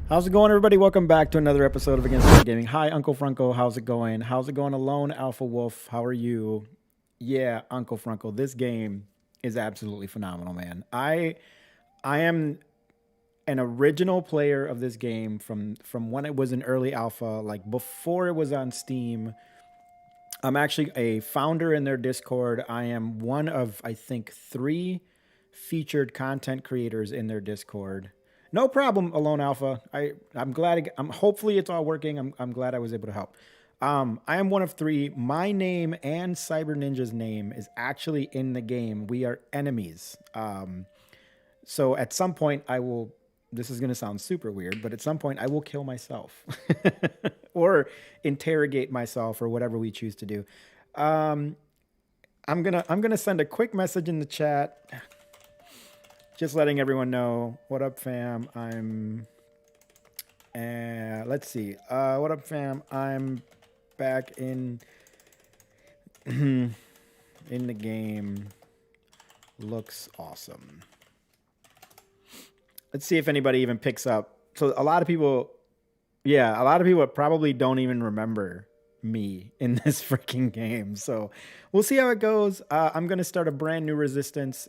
How's it going, everybody? Welcome back to another episode of xAWxGaming. Hi, Uncle Franco. How's it going? How's it going, Alone Alpha Wolf? How are you? Yeah, Uncle Franco. This game is absolutely phenomenal, man. I am an original player of this game from when it was in early alpha, like before it was on Steam. I'm actually a founder in their Discord. I am one of, I think, three featured content creators in their Discord. No problem, Alone Alpha. I'm glad. I'm hopefully it's all working. I'm glad I was able to help. I am one of three. My name and Cyber Ninja's name is actually in the game. We are enemies. So at some point, I will. This is going to sound super weird, but at some point, I will kill myself or interrogate myself or whatever we choose to do. Um, I'm gonna send a quick message in the chat, just letting everyone know what up, fam. Let's see. What up, fam? I'm back in in the game. Looks awesome. Let's see if anybody even picks up. So a lot of people, yeah, a lot of people probably don't even remember me in this freaking game. So we'll see how it goes. I'm gonna start a brand new resistance.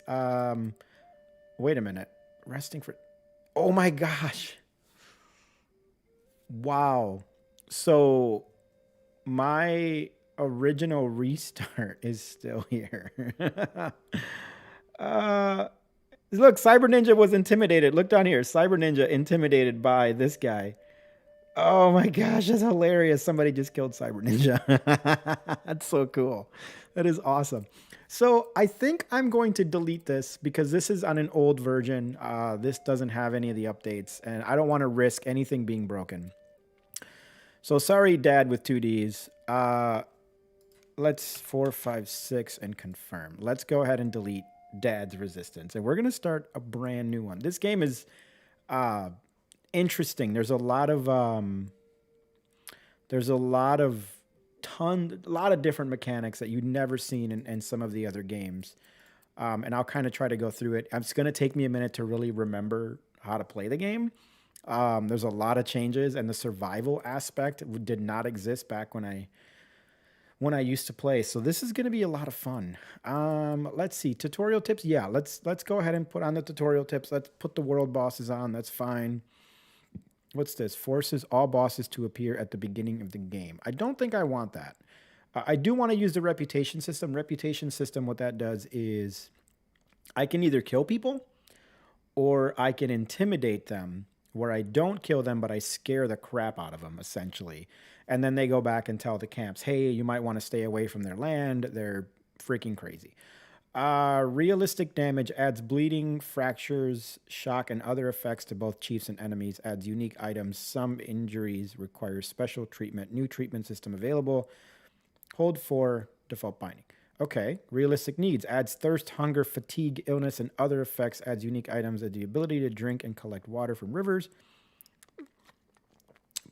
Wait a minute. Resting for. Oh my gosh. Wow. So my original restart is still here. uh, Look, Cyber Ninja was intimidated. Look down here. Cyber Ninja intimidated by this guy. Oh my gosh, that's hilarious. Somebody just killed Cyber Ninja. That's so cool. That is awesome. So I think I'm going to delete this because this is on an old version. This doesn't have any of the updates, and I don't want to risk anything being broken. So sorry, Dad with two Ds. Let's 4, 5, 6 and confirm. Let's go ahead and delete Dad's resistance, and we're gonna start a brand new one. This game is uh, interesting. There's a lot of different mechanics that you've never seen in some of the other games. And I'll kind of try to go through it. It's going to take me a minute to really remember how to play the game. There's a lot of changes, and the survival aspect did not exist back when I used to play. So this is going to be a lot of fun. Let's see, tutorial tips. Yeah, let's go ahead and put on the tutorial tips. Let's put the world bosses on. That's fine. What's this? Forces all bosses to appear at the beginning of the game. I don't think I want that. I do want to use the reputation system. Reputation system, what that does is I can either kill people or I can intimidate them, where I don't kill them, but I scare the crap out of them, essentially. And then they go back and tell the camps, hey, you might want to stay away from their land. They're freaking crazy. Realistic damage adds bleeding, fractures, shock, and other effects to both chiefs and enemies. Adds unique items. Some injuries require special treatment. New treatment system available. Hold for default binding. Okay. Realistic needs. Adds thirst, hunger, fatigue, illness, and other effects. Adds unique items. Adds the ability to drink and collect water from rivers.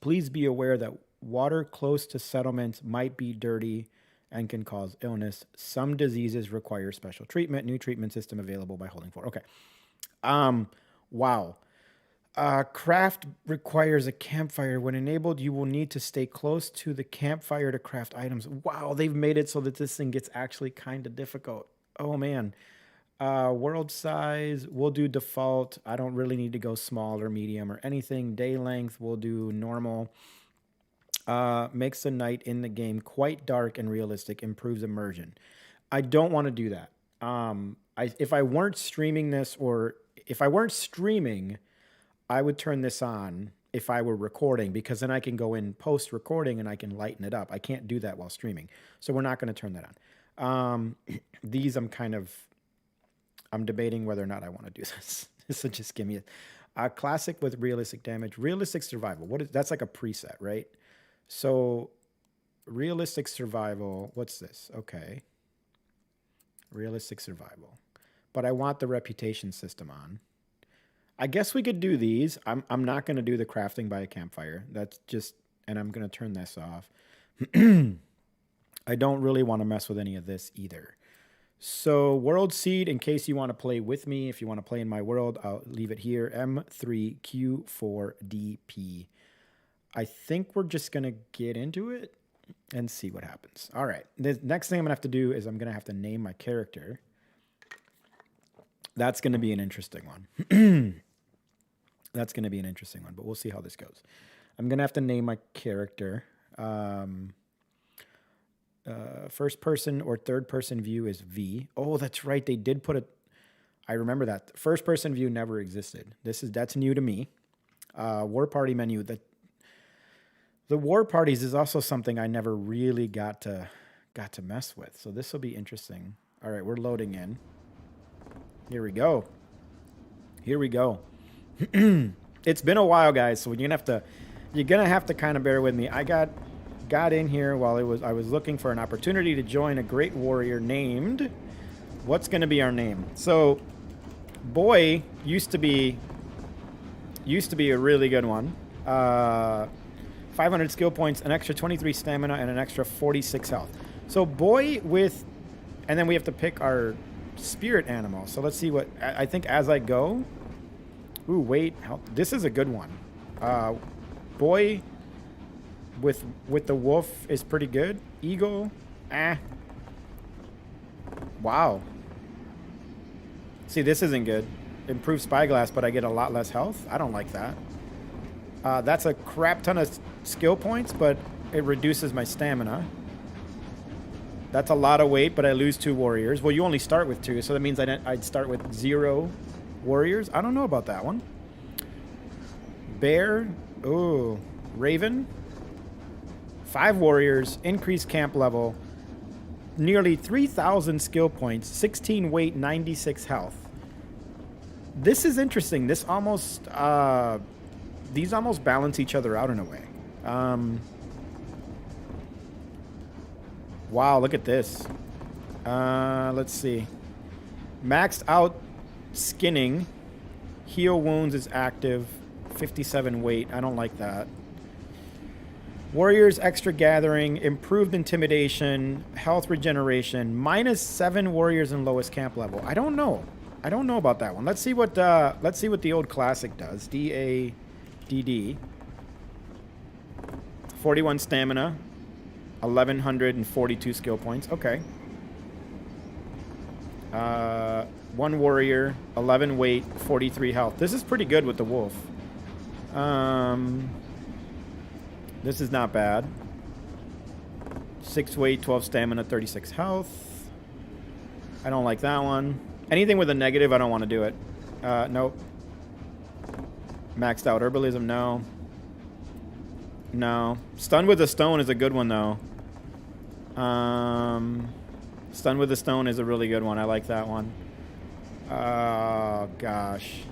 Please be aware that water close to settlements might be dirty and can cause illness. Some diseases require special treatment. New treatment system available by holding 4. Okay. Wow. Craft requires a campfire. When enabled, you will need to stay close to the campfire to craft items. Wow, they've made it so that this thing gets actually kind of difficult. Oh man. World size, we'll do default. I don't really need to go small or medium or anything. Day length, we'll do normal. Makes the night in the game quite dark and realistic, improves immersion. I don't want to do that. If I weren't streaming this, or if I weren't streaming, I would turn this on if I were recording, because then I can go in post recording and I can lighten it up. I can't do that while streaming. So we're not going to turn that on. These I'm debating whether or not I want to do this. So just give me a classic with realistic damage, realistic survival. That's like a preset, right? So realistic survival, what's this? Okay. Realistic survival. But I want the reputation system on. I guess we could do these. I'm not going to do the crafting by a campfire. That's just, and I'm going to turn this off. I don't really want to mess with any of this either. So World Seed, in case you want to play with me, if you want to play in my world, I'll leave it here. M3Q4DP. I think we're just going to get into it and see what happens. All right. The next thing I'm going to have to do is I'm going to have to name my character. That's going to be an interesting one. That's going to be an interesting one, but we'll see how this goes. I'm going to have to name my character. First person or third person view is V. Oh, that's right. They did put I remember that. First person view never existed. That's new to me. War party menu. The war parties is also something I never really got to mess with. So this will be interesting. All right, we're loading in. Here we go. Here we go. It's been a while, guys, so you're gonna have to kind of bear with me. I got in here while I was looking for an opportunity to join a great warrior named. What's gonna be our name? So, boy used to be a really good one. 500 skill points, an extra 23 stamina, and an extra 46 health. So boy and then we have to pick our spirit animal. So let's see what I think as I go. Ooh, wait, this is a good one. Boy with the wolf is pretty good. Eagle, wow. See, this isn't good. Improved Spyglass, but I get a lot less health. I don't like that. That's a crap ton of skill points, but it reduces my stamina. That's a lot of weight, but I lose 2 warriors. Well, you only start with 2, so that means I'd start with 0 warriors. I don't know about that one. Bear. Ooh. Raven. 5 warriors. Increased camp level. Nearly 3,000 skill points. 16 weight, 96 health. This is interesting. This almost... these almost balance each other out in a way. Wow, look at this. Let's see. Maxed out skinning. Heal wounds is active. 57 weight. I don't like that. Warriors extra gathering. Improved intimidation. Health regeneration. -7 warriors in lowest camp level. I don't know. I don't know about that one. Let's see what the old classic does. DADD. 41 stamina. 1,142 skill points. Okay. 1 warrior, 11 weight, 43 health. This is pretty good with the wolf. This is not bad. 6 weight, 12 stamina, 36 health. I don't like that one. Anything with a negative, I don't want to do it. Nope. Maxed out herbalism, no. No. Stun with a stone is a good one, though. Stun with a stone is a really good one. I like that one. Oh, gosh.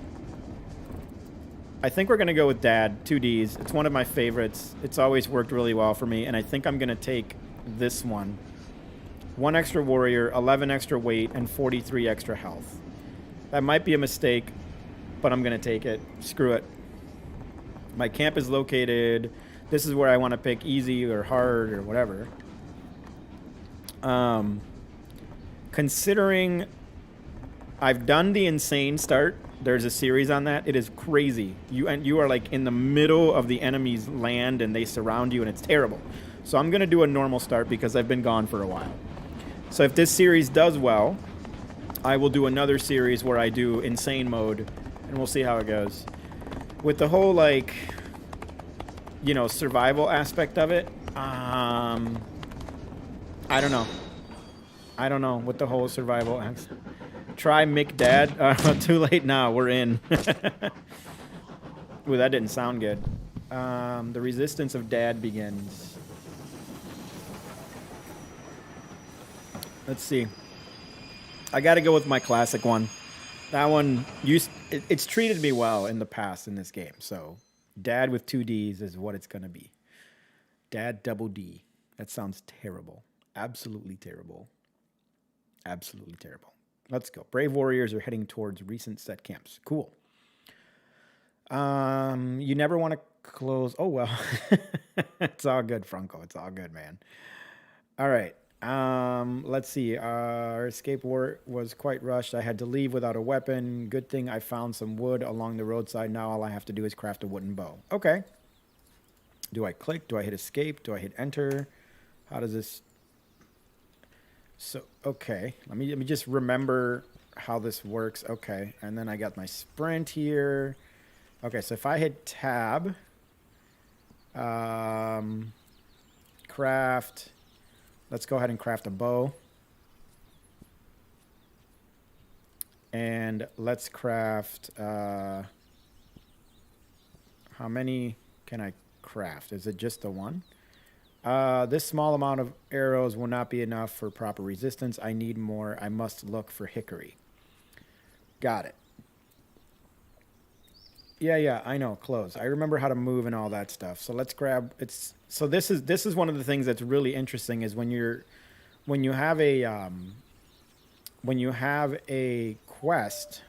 I think we're going to go with Dad, 2Ds. It's one of my favorites. It's always worked really well for me, and I think I'm going to take this one. 1 extra warrior, 11 extra weight, and 43 extra health. That might be a mistake, but I'm going to take it. Screw it. My camp is located... This is where I want to pick easy or hard or whatever. Considering I've done the insane start, there's a series on that. It is crazy. You are like in the middle of the enemy's land and they surround you and it's terrible. So I'm going to do a normal start because I've been gone for a while. So if this series does well, I will do another series where I do insane mode and we'll see how it goes. With the whole like... you know, survival aspect of it. I don't know. I don't know what the whole survival aspect. Try Mick Dad. Too late now. We're in. Ooh, that didn't sound good. The resistance of Dad begins. Let's see. I got to go with my classic one. That one it's treated me well in the past in this game, so. Dad with 2 Ds is what it's going to be. Dad double D. That sounds terrible. Absolutely terrible. Absolutely terrible. Let's go. Brave warriors are heading towards recent set camps. Cool. You never want to close. Oh, well. It's all good, Franco. It's all good, man. All right. Let's see. Our escape was quite rushed. I had to leave without a weapon. Good thing I found some wood along the roadside. Now all I have to do is craft a wooden bow. Okay. Do I click? Do I hit escape? Do I hit enter? How does this... So, okay. Let me just remember how this works. Okay. And then I got my sprint here. Okay, so if I hit tab, craft... Let's go ahead and craft a bow. And let's craft, how many can I craft? Is it just the one? This small amount of arrows will not be enough for proper resistance. I need more. I must look for hickory. Got it. Yeah, I know, close. I remember how to move and all that stuff. So let's grab it's so this is one of the things that's really interesting is when you have a quest,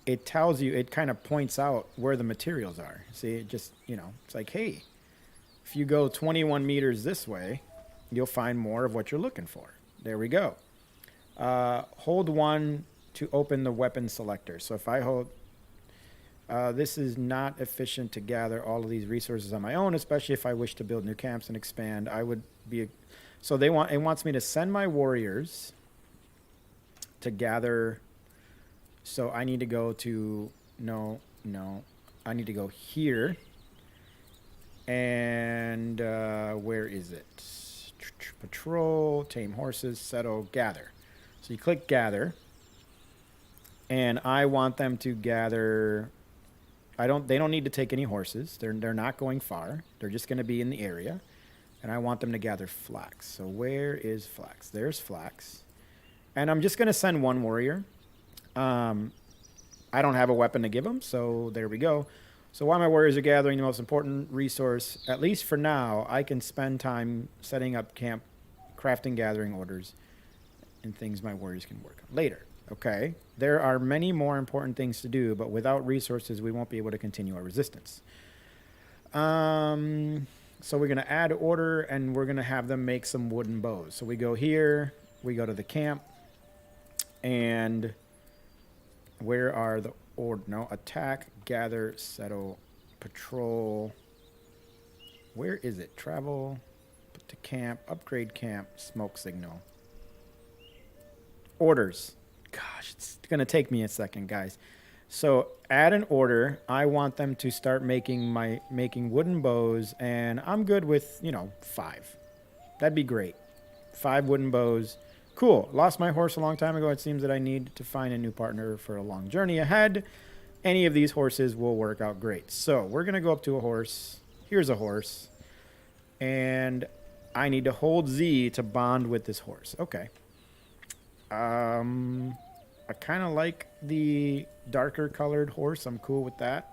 it tells you, it kind of points out where the materials are. See, it just, it's like, hey, if you go 21 meters this way, you'll find more of what you're looking for. There we go. Hold 1 to open the weapon selector. So if I hold this is not efficient to gather all of these resources on my own, especially if I wish to build new camps and expand. I would be... So it wants me to send my warriors to gather. So I need to go to... No. I need to go here. And where is it? Patrol, tame horses, settle, gather. So you click gather. And I want them to gather... They don't need to take any horses. They're not going far. They're just going to be in the area. And I want them to gather flax. So where is flax? There's flax. And I'm just going to send one warrior. I don't have a weapon to give them, so there we go. So while my warriors are gathering the most important resource, at least for now, I can spend time setting up camp, crafting gathering orders, and things my warriors can work on later. Okay, there are many more important things to do, but without resources, we won't be able to continue our resistance. So we're going to add order, and we're going to have them make some wooden bows. So we go here, we go to the camp, and where are the order? No, attack, gather, settle, patrol. Where is it? Travel, put to camp, upgrade camp, smoke signal. Orders. Gosh, it's going to take me a second, guys. So add an order. I want them to start making wooden bows, and I'm good with, 5. That'd be great. 5 wooden bows. Cool. Lost my horse a long time ago. It seems that I need to find a new partner for a long journey ahead. Any of these horses will work out great. So we're going to go up to a horse. Here's a horse. And I need to hold Z to bond with this horse. Okay. I kind of like the darker colored horse. I'm cool with that.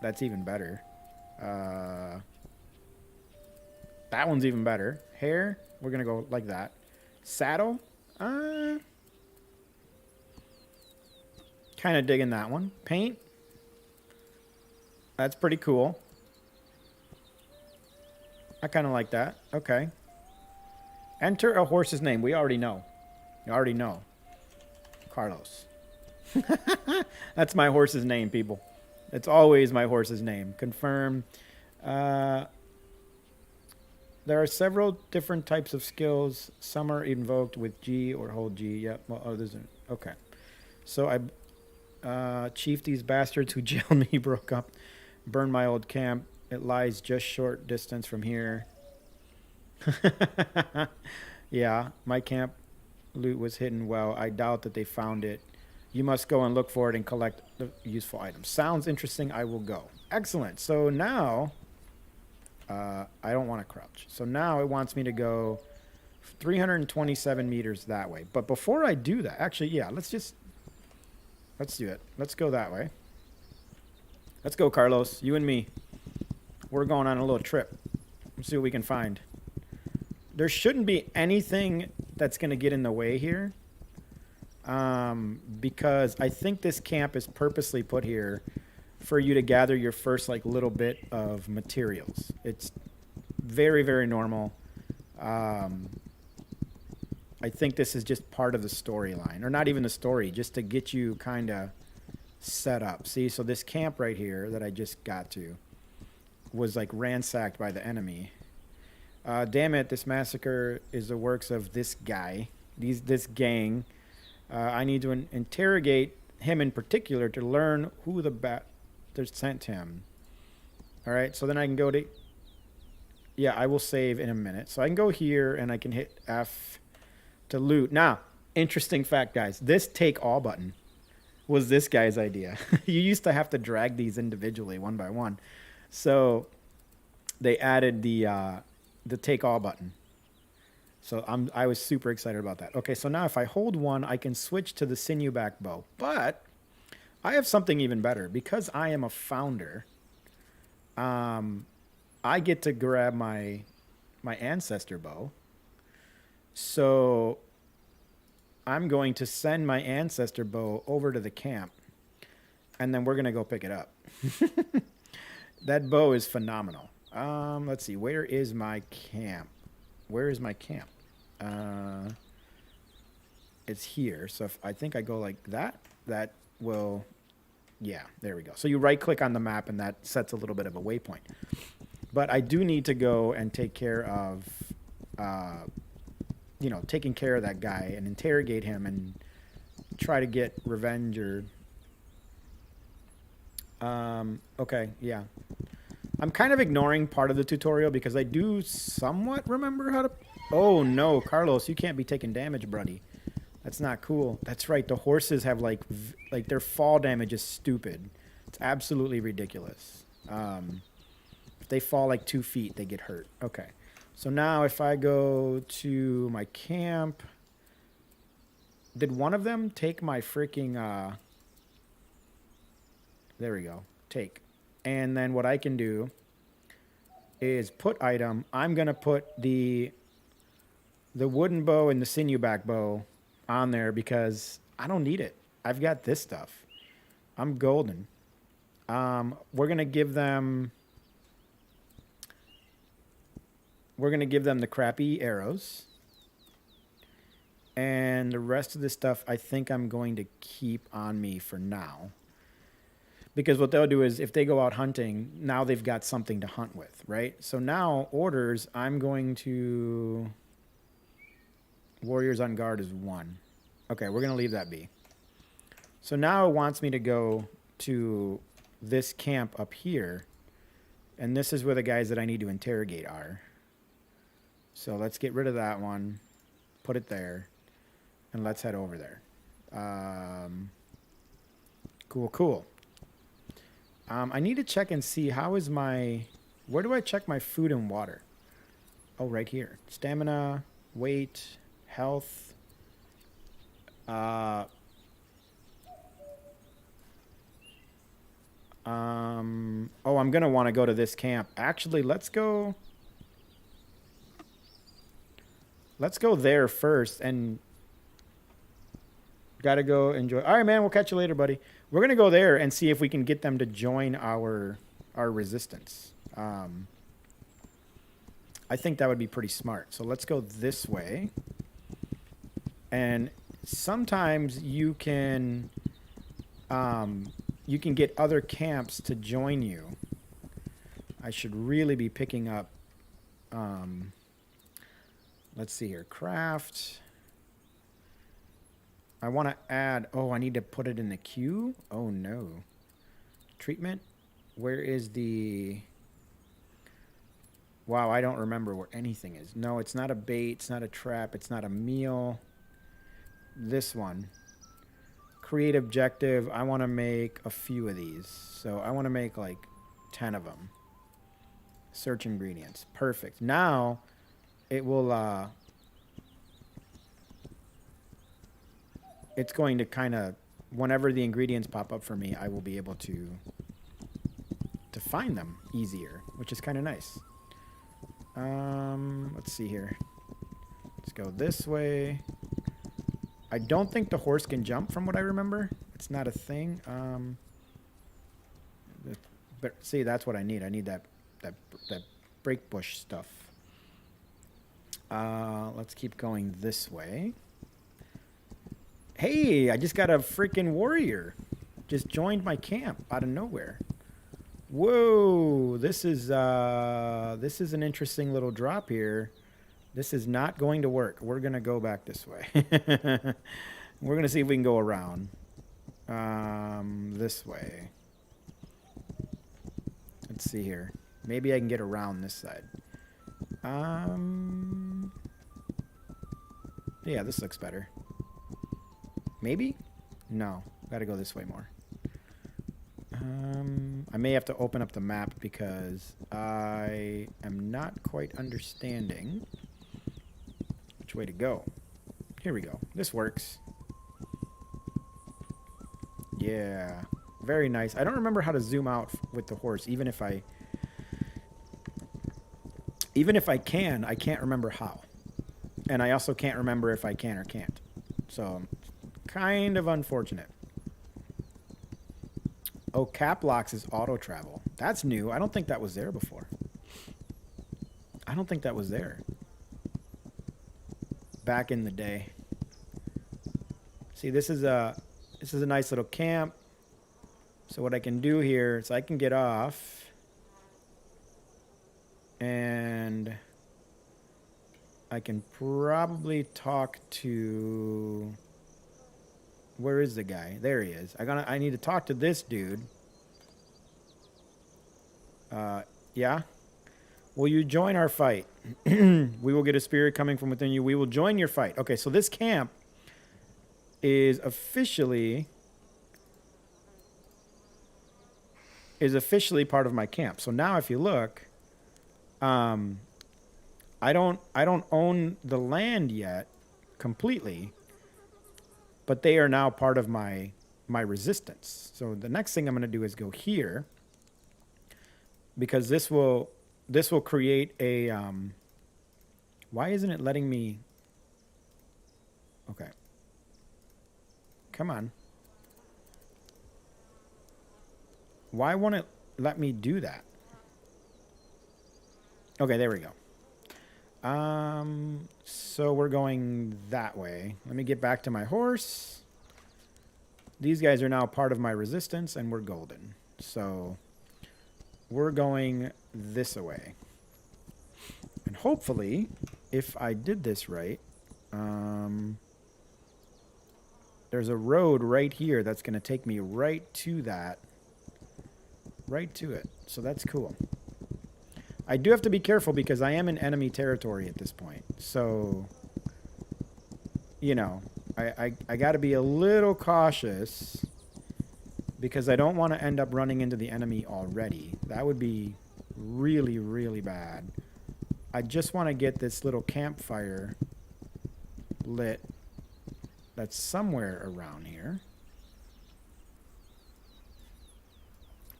That's even better. That one's even better. Hair, we're going to go like that. Saddle, kind of digging that one. Paint, that's pretty cool. I kind of like that. Okay. Enter a horse's name. We already know. You already know. Carlos. That's my horse's name, people. It's always my horse's name. Confirm. There are several different types of skills. Some are invoked with G or hold G. Yep. Well, others are. Okay. So I chief these bastards who jailed me, broke up, burned my old camp. It lies just short distance from here. Yeah, my camp loot was hidden well. I doubt that they found it. You must go and look for it and collect the useful items. Sounds interesting. I will go. Excellent. So now, I don't want to crouch. So now it wants me to go 327 meters that way. But before I do that, actually, yeah, let's do it. Let's go that way. Let's go, Carlos. You and me. We're going on a little trip. Let's see what we can find. There shouldn't be anything that's going to get in the way here. Because I think this camp is purposely put here for you to gather your first little bit of materials. It's very, very normal. Um, I think this is just part of the storyline, or not even the story, just to get you kind of set up. See, so this camp right here that I just got to was like ransacked by the enemy. Damn it, this massacre is the works of this guy, this gang. I need to interrogate him in particular to learn who the bastards sent him. All right, so then I can go to. Yeah, I will save in a minute. So I can go here and I can hit F to loot. Now, interesting fact, guys. This take all button was this guy's idea. You used to have to drag these individually one by one. So they added the take all button. So I was super excited about that. Okay, so now if I hold one, I can switch to the sinew back bow. But I have something even better. Because I am a founder, I get to grab my ancestor bow. So I'm going to send my ancestor bow over to the camp, and then we're going to go pick it up. That bow is phenomenal. Let's see. Where is my camp? Where is my camp? It's here. So if I think I go like that, that will, yeah, there we go. So you right click on the map and that sets a little bit of a waypoint. But I do need to go and take care of, taking care of that guy and interrogate him and try to get revenge or, okay, yeah. I'm kind of ignoring part of the tutorial because I do somewhat remember how to... Oh, no, Carlos, you can't be taking damage, buddy. That's not cool. That's right. The horses have, like their fall damage is stupid. It's absolutely ridiculous. If they fall, like, 2 feet, they get hurt. Okay. So now if I go to my camp... Did one of them take my freaking... There we go. Take. And then what I can do is put item. I'm going to put the wooden bow and the sinew back bow on there because I don't need it. I've got this stuff. I'm golden. We're going to give them the crappy arrows. And the rest of the stuff I think I'm going to keep on me for now. Because what they'll do is if they go out hunting, now they've got something to hunt with, right? So now orders, I'm going to... Warriors on guard is 1. Okay, we're going to leave that be. So now it wants me to go to this camp up here. And this is where the guys that I need to interrogate are. So let's get rid of that one. Put it there. And let's head over there. Cool. I need to check and see how is my... Where do I check my food and water? Oh, right here. Stamina, weight, health. Oh, I'm going to want to go to this camp. Actually, let's go... Let's go there first and... Gotta go enjoy. All right, man. We'll catch you later, buddy. We're going to go there and see if we can get them to join our resistance. I think that would be pretty smart. So let's go this way. And sometimes you can get other camps to join you. I should really be picking up... let's see here. Craft... I want to add... Oh, I need to put it in the queue? Oh, no. Treatment? Where is the... Wow, I don't remember where anything is. No, it's not a bait. It's not a trap. It's not a meal. This one. Create objective. I want to make a few of these. So I want to make like 10 of them. Search ingredients. Perfect. Now it will... It's going to kind of, whenever the ingredients pop up for me, I will be able to find them easier, which is kind of nice. Let's see here. Let's go this way. I don't think the horse can jump from what I remember. It's not a thing. But see, that's what I need. I need that break bush stuff. Let's keep going this way. Hey, I just got a freaking warrior. Just joined my camp out of nowhere. Whoa, this is an interesting little drop here. This is not going to work. We're gonna go back this way. We're gonna see if we can go around. This way. Let's see here. Maybe I can get around this side. Yeah, this looks better. Maybe? No. Gotta go this way more. I may have to open up the map because I am not quite understanding which way to go. Here we go. This works. Yeah. Very nice. I don't remember how to zoom out with the horse, even if I can, I can't remember how. And I also can't remember if I can or can't. So, kind of unfortunate. Oh, cap locks is auto travel. That's new. I don't think that was there before. I don't think that was there. Back in the day. See, this is a nice little camp. So what I can do here is I can get off and I can probably talk to, where is the guy? There he is. I need to talk to this dude. Yeah. Will you join our fight? We will get a spirit coming from within you. We will join your fight. Okay, so this camp is officially part of my camp. So now if you look, I don't own the land yet completely, but they are now part of my resistance. So the next thing I'm going to do is go here, because this will create a why isn't it letting me? Okay. Come on. Why won't it let me do that? Okay, there we go. So we're going that way. Let me get back to my horse. These guys are now part of my resistance, and we're golden. So we're going this way. And hopefully, if I did this right, there's a road right here that's going to take me right to that. Right to it. So that's cool. I do have to be careful because I am in enemy territory at this point. So, you know, I got to be a little cautious because I don't want to end up running into the enemy already. That would be really, really bad. I just want to get this little campfire lit that's somewhere around here.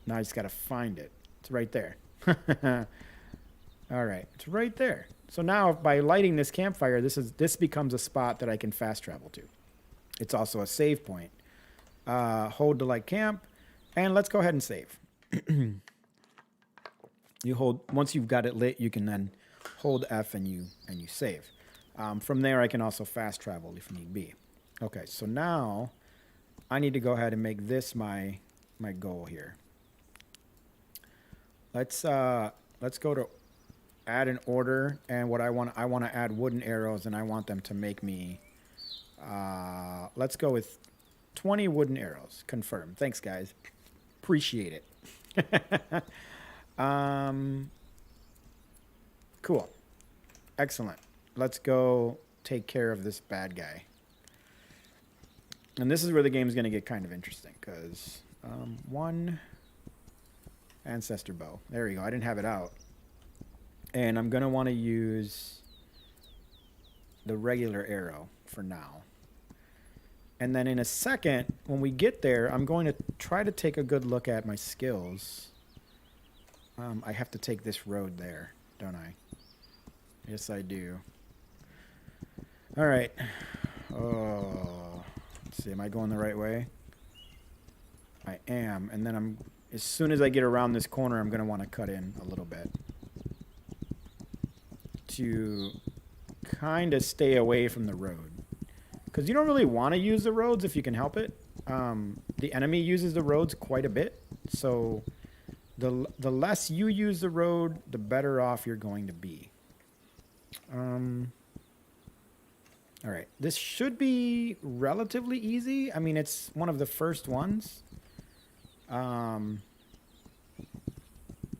Now I just got to find it. It's right there. All right, it's right there. So now by lighting this campfire, this becomes a spot that I can fast travel to. It's also a save point. Hold to light camp, and let's go ahead and save. You hold, once you've got it lit, you can then hold F and you save. From there, I can also fast travel if need be. Okay, so now I need to go ahead and make this my goal here. Let's go to add an order, and what I want to add wooden arrows, and I want them to make me. Let's go with 20 wooden arrows. Confirm. Thanks, guys. Appreciate it. Cool. Excellent. Let's go take care of this bad guy. And this is where the game's going to get kind of interesting, because one ancestor bow. There we go. I didn't have it out. And I'm going to want to use the regular arrow for now. And then in a second, when we get there, I'm going to try to take a good look at my skills. I have to take this road there, don't I? Yes, I do. All right. Oh, let's see. Am I going the right way? I am. And then as soon as I get around this corner, I'm going to want to cut in a little bit to kind of stay away from the road. Because you don't really want to use the roads if you can help it. The enemy uses the roads quite a bit. So the less you use the road, the better off you're going to be. All right. This should be relatively easy. I mean, it's one of the first ones.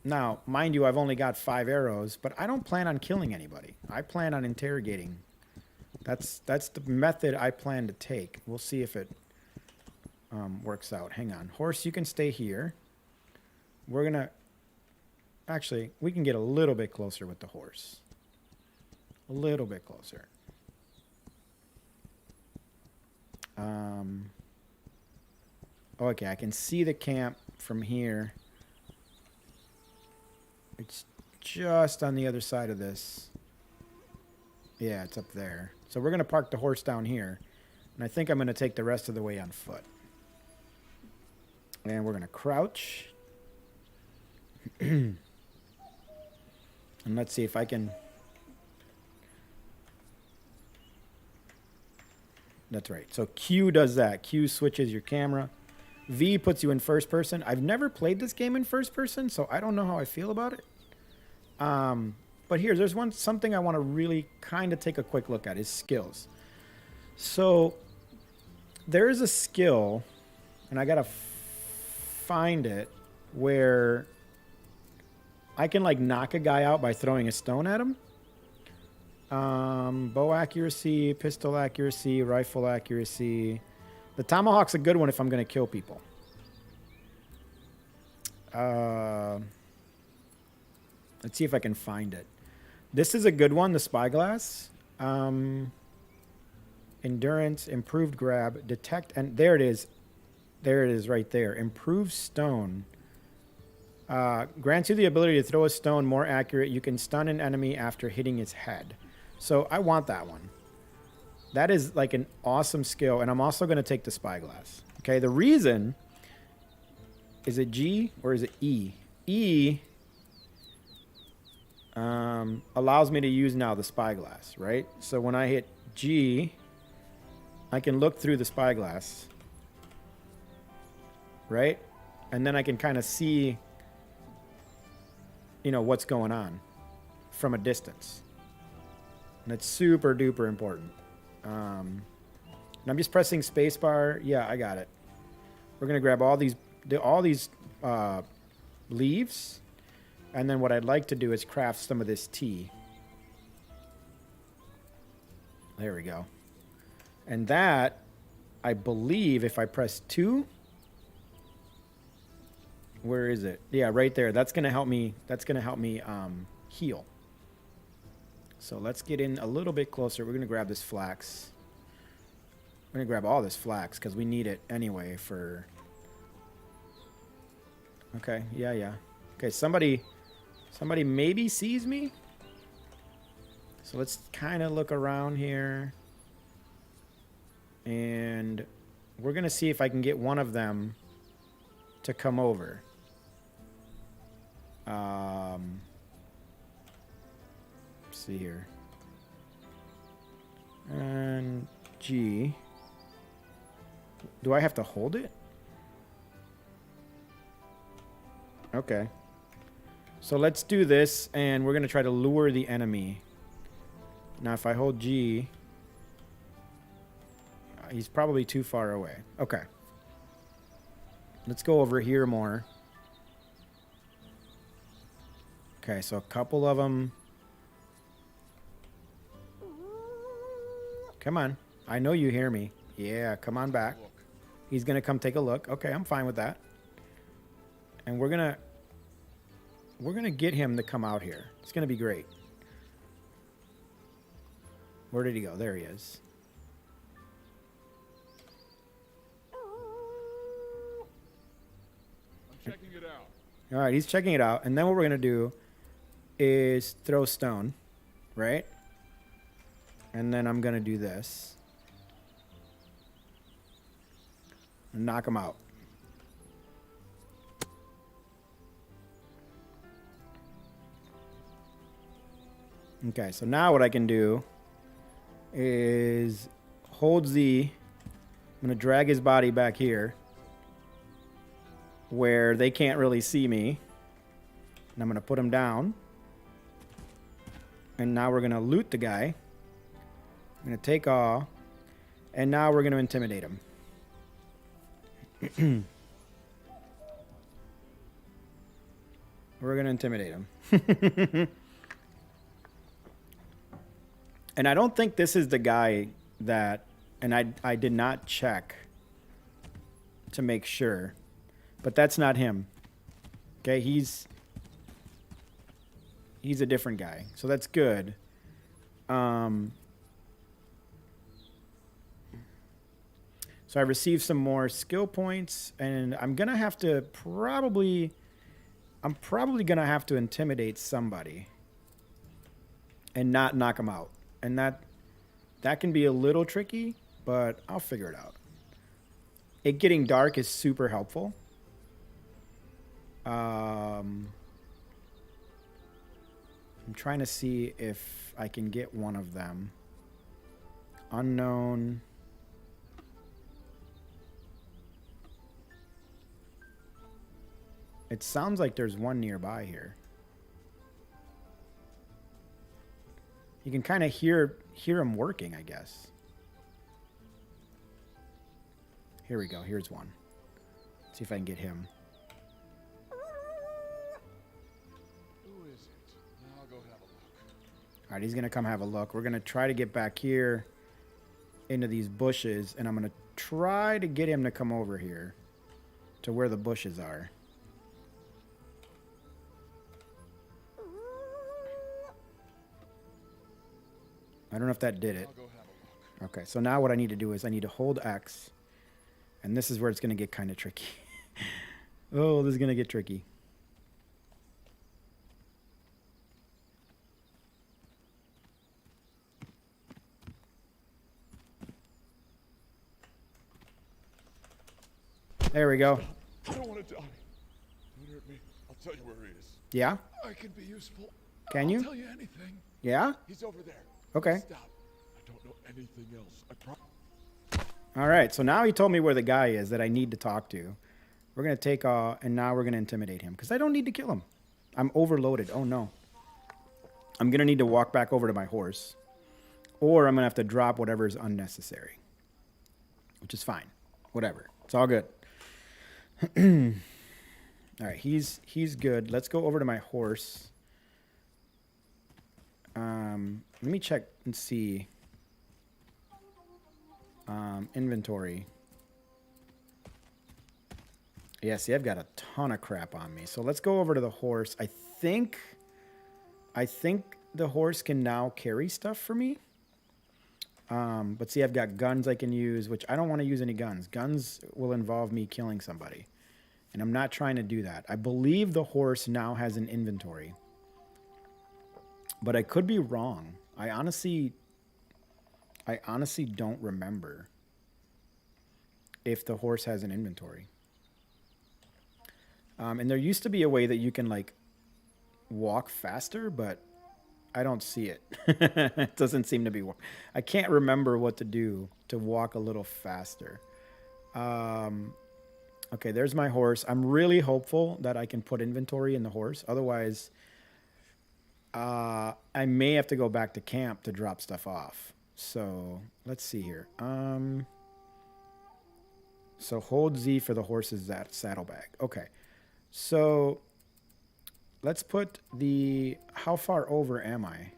Now, mind you, I've only got 5 arrows, but I don't plan on killing anybody. I plan on interrogating. That's the method I plan to take. We'll see if it works out. Hang on. Horse, you can stay here. We're going to... Actually, we can get a little bit closer with the horse. A little bit closer. Okay, I can see the camp from here. It's just on the other side of this. Yeah, it's up there. So we're going to park the horse down here. And I think I'm going to take the rest of the way on foot. And we're going to crouch. And let's see if I can... That's right. So Q does that. Q switches your camera. V puts you in first person. I've never played this game in first person, so I don't know how I feel about it. But here, there's something I want to really kind of take a quick look at is skills. So there is a skill, and I got to find it, where I can like knock a guy out by throwing a stone at him. Bow accuracy, pistol accuracy, rifle accuracy. The tomahawk's a good one if I'm going to kill people. Let's see if I can find it. This is a good one, the Spyglass. Endurance, improved grab, detect, and there it is. There it is right there. Improved stone. Grants you the ability to throw a stone more accurate. You can stun an enemy after hitting its head. So I want that one. That is like an awesome skill, and I'm also going to take the Spyglass. Okay, the reason... Is it G or is it E? E allows me to use now the Spyglass, right? So when I hit G, I can look through the Spyglass, right? And then I can kind of see, you know, what's going on from a distance. And it's super duper important. And I'm just pressing spacebar. Yeah, I got it. We're going to grab all these leaves. And then what I'd like to do is craft some of this tea. There we go. And that, I believe, if I press 2, where is it? Yeah, right there. That's gonna help me. That's gonna help me heal. So let's get in a little bit closer. We're gonna grab this flax. We're gonna grab all this flax because we need it anyway for. Okay. Yeah. Okay. Somebody maybe sees me. So let's kind of look around here. And we're going to see if I can get one of them to come over. Let's see here. And G. Do I have to hold it? Okay. So let's do this, and we're going to try to lure the enemy. Now, if I hold G, he's probably too far away. Okay. Let's go over here more. Okay, so a couple of them. Come on. I know you hear me. Yeah, come on back. He's going to come take a look. Okay, I'm fine with that. And we're going to get him to come out here. It's going to be great. Where did he go? There he is. I'm checking it out. All right, he's checking it out. And then what we're going to do is throw stone, right? And then I'm going to do this. And knock him out. Okay, so now what I can do is hold Z. I'm going to drag his body back here where they can't really see me. And I'm going to put him down. And now we're going to loot the guy. I'm going to take all. And now we're going to intimidate him. We're going to intimidate him. And I don't think this is the guy that... And I did not check to make sure. But that's not him. Okay, he's a different guy. So that's good. So I received some more skill points. And I'm going to have to probably... I'm probably going to have to intimidate somebody. And not knock him out. And that can be a little tricky. But I'll figure it out. It getting dark is super helpful. I'm trying to see if I can get one of them. Unknown. It sounds like there's one nearby here. You can kind of hear him working, I guess. Here we go. Here's one. See if I can get him. Who is it? I'll go have a look. All right, he's going to come have a look. We're going to try to get back here into these bushes, and I'm going to try to get him to come over here to where the bushes are. I don't know if that did it. I'll go have a look. Okay, so now what I need to do is I need to hold X. And this is where it's going to get kind of tricky. Oh, this is going to get tricky. There we go. I don't want to die. Don't hurt me. I'll tell you where he is. Yeah? I can be useful. Can you? I'll tell you anything. Yeah? He's over there. Okay. Stop. I don't know anything else. I promise. All right, so now he told me where the guy is that I need to talk to. We're going to take and now we're going to intimidate him because I don't need to kill him. I'm overloaded. Oh, no. I'm going to need to walk back over to my horse. Or I'm going to have to drop whatever is unnecessary. Which is fine. Whatever. It's all good. All right, he's good. Let's go over to my horse. Let me check and see. Inventory. Yeah, see, I've got a ton of crap on me. So let's go over to the horse. I think the horse can now carry stuff for me. But see, I've got guns I can use, which I don't want to use any guns. Guns will involve me killing somebody. And I'm not trying to do that. I believe the horse now has an inventory. But I could be wrong. I honestly don't remember if the horse has an inventory. And there used to be a way that you can, like, walk faster, but I don't see it. It doesn't seem to be. I can't remember what to do to walk a little faster. Okay, there's my horse. I'm really hopeful that I can put inventory in the horse. Otherwise, I may have to go back to camp to drop stuff off. So let's see here. So hold Z for the horse's saddlebag. Okay. So let's put how far over am I?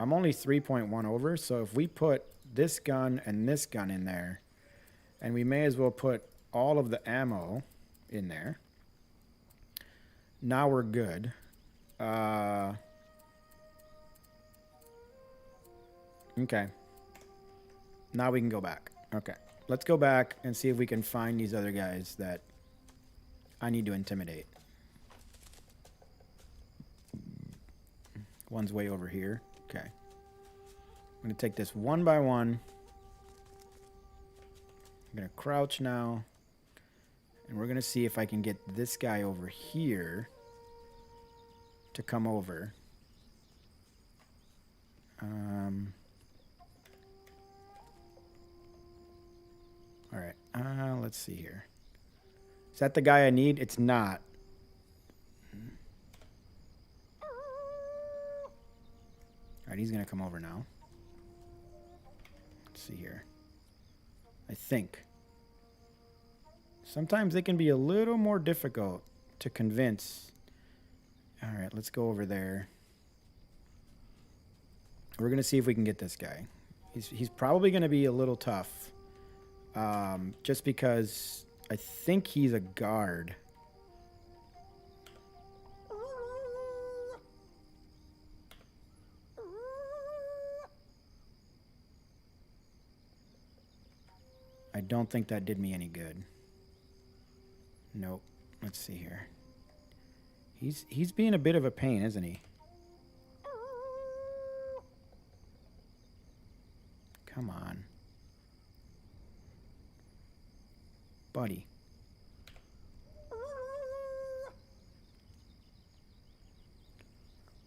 I'm only 3.1 over. So if we put this gun and this gun in there, and we may as well put all of the ammo in there. Now we're good. Okay. Now we can go back. Okay. Let's go back and see if we can find these other guys that I need to intimidate. One's way over here. Okay. I'm going to take this one by one. I'm going to crouch now. And we're going to see if I can get this guy over here to come over. All right. Let's see here. Is that the guy I need? It's not. All right, he's going to come over now. Let's see here. I think. Sometimes they can be a little more difficult to convince. All right, let's go over there. We're going to see if we can get this guy. He's probably going to be a little tough. Just because I think he's a guard. I don't think that did me any good. Nope. Let's see here. He's being a bit of a pain, isn't he? Come on. Buddy.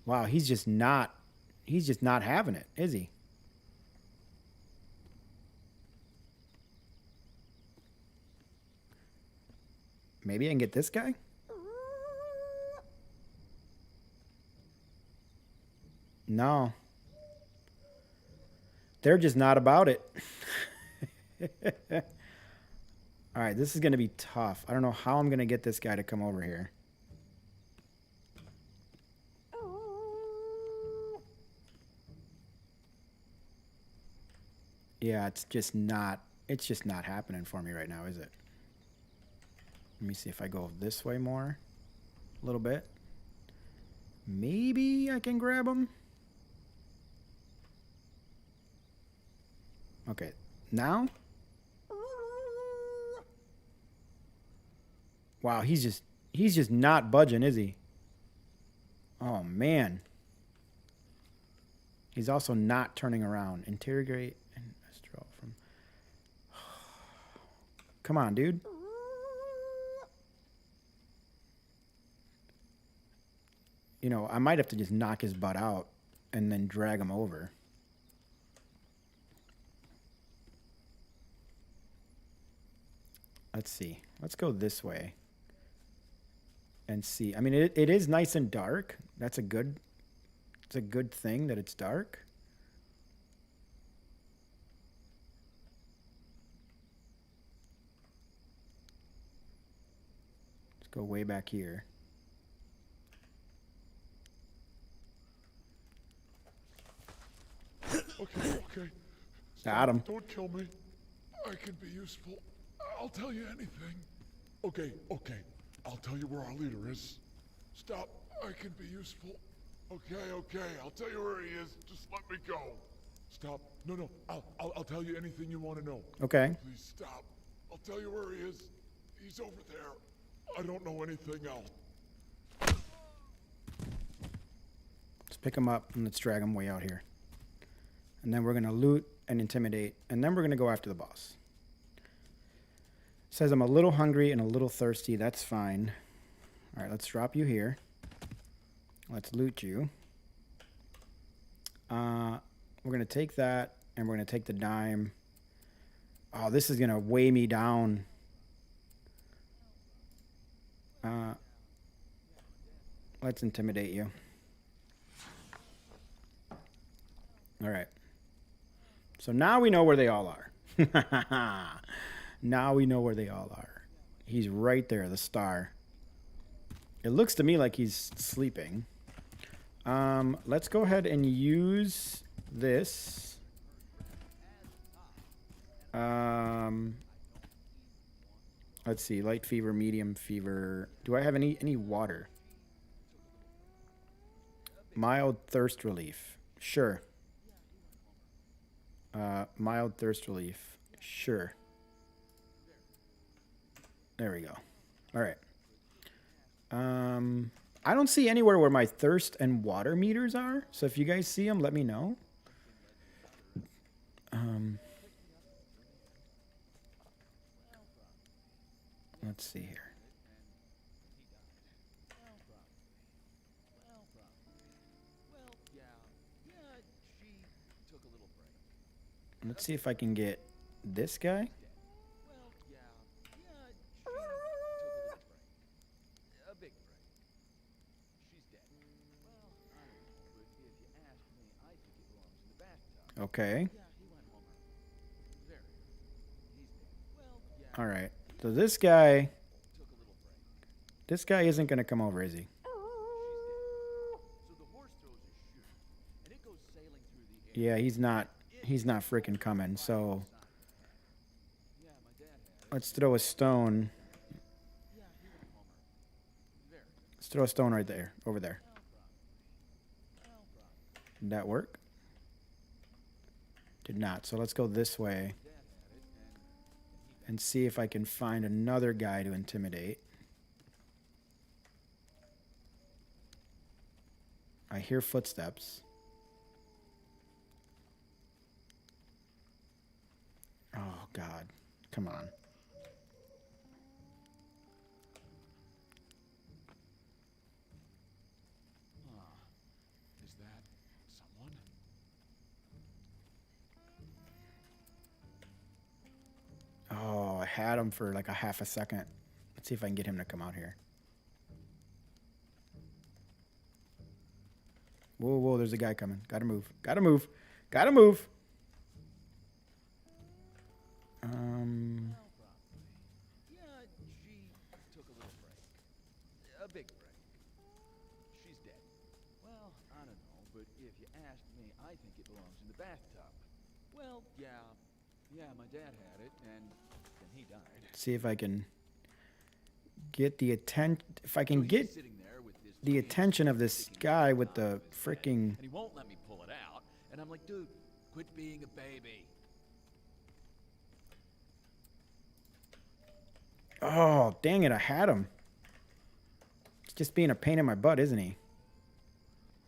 Wow, he's just not having it, is he? Maybe I can get this guy? No. They're just not about it. All right, this is going to be tough. I don't know how I'm going to get this guy to come over here. Yeah, it's just not happening for me right now, is it? Let me see if I go this way more. A little bit. Maybe I can grab him. Okay, now? Wow, he's just not budging, is he? Oh, man. He's also not turning around. Interrogate and withdraw from... Come on, dude. You know, I might have to just knock his butt out and then drag him over. Let's see. Let's go this way. And see. I mean, it is nice and dark. It's a good thing that it's dark. Let's go way back here. Okay. Got him. Don't kill me. I can be useful. I'll tell you anything. Okay. I'll tell you where our leader is. Stop. I can be useful. Okay. I'll tell you where he is. Just let me go. Stop. No. I'll tell you anything you want to know. Okay. Please stop. I'll tell you where he is. He's over there. I don't know anything else. Let's pick him up and let's drag him way out here. And then we're going to loot and intimidate. And then we're going to go after the boss. It says I'm a little hungry and a little thirsty. That's fine. All right, let's drop you here. Let's loot you. We're going to take that and we're going to take the dime. Oh, this is going to weigh me down. Let's intimidate you. All right. So now we know where they all are. Now we know where they all are. He's right there, the star. It looks to me like he's sleeping. Let's go ahead and use this. Let's see, light fever, medium fever. Do I have any water? Mild thirst relief. Sure. Mild thirst relief. Sure. There we go. All right. I don't see anywhere where my thirst and water meters are. So if you guys see them, let me know. Let's see here. Let's see if I can get this guy. Well, yeah, she took a little break. A big break. She's dead. Well, I don't know, but if you ask me, I think it belongs in the bathtub. Okay. Yeah, he went home early. There. He's dead. Well, yeah. All right. So this guy, Took a little break. this guy isn't gonna come over, is he? She's dead. So the horse throws a shoe, and it goes sailing through the air. Yeah, he's not freaking coming. So Yeah, my dad had it. let's throw a stone. Yeah, he went home early. There. Let's throw a stone right there, over there. No problem. No problem. Did that work? Did not. So let's go this way Dad had it, and see if I can find another guy to intimidate. I hear footsteps. Oh, God. Come on. Is that someone? Oh, I had him for like a half a second. Let's see if I can get him to come out here. Whoa, whoa, there's a guy coming. Gotta move. Gotta move. Gotta move. No problem. Yeah, she took a little break. A big break. She's dead. Well, I don't know, but if you ask me, I think it belongs in the bathtub. Well, yeah. Yeah, my dad had it, and then he died. see if I can get the attention. If I So can he's get sitting there with this the cage attention of this sticking guy out with the of his head, freaking. and he won't let me pull it out. And I'm like, dude, quit being a baby. Oh, dang it! I had him. He's just being a pain in my butt, isn't he?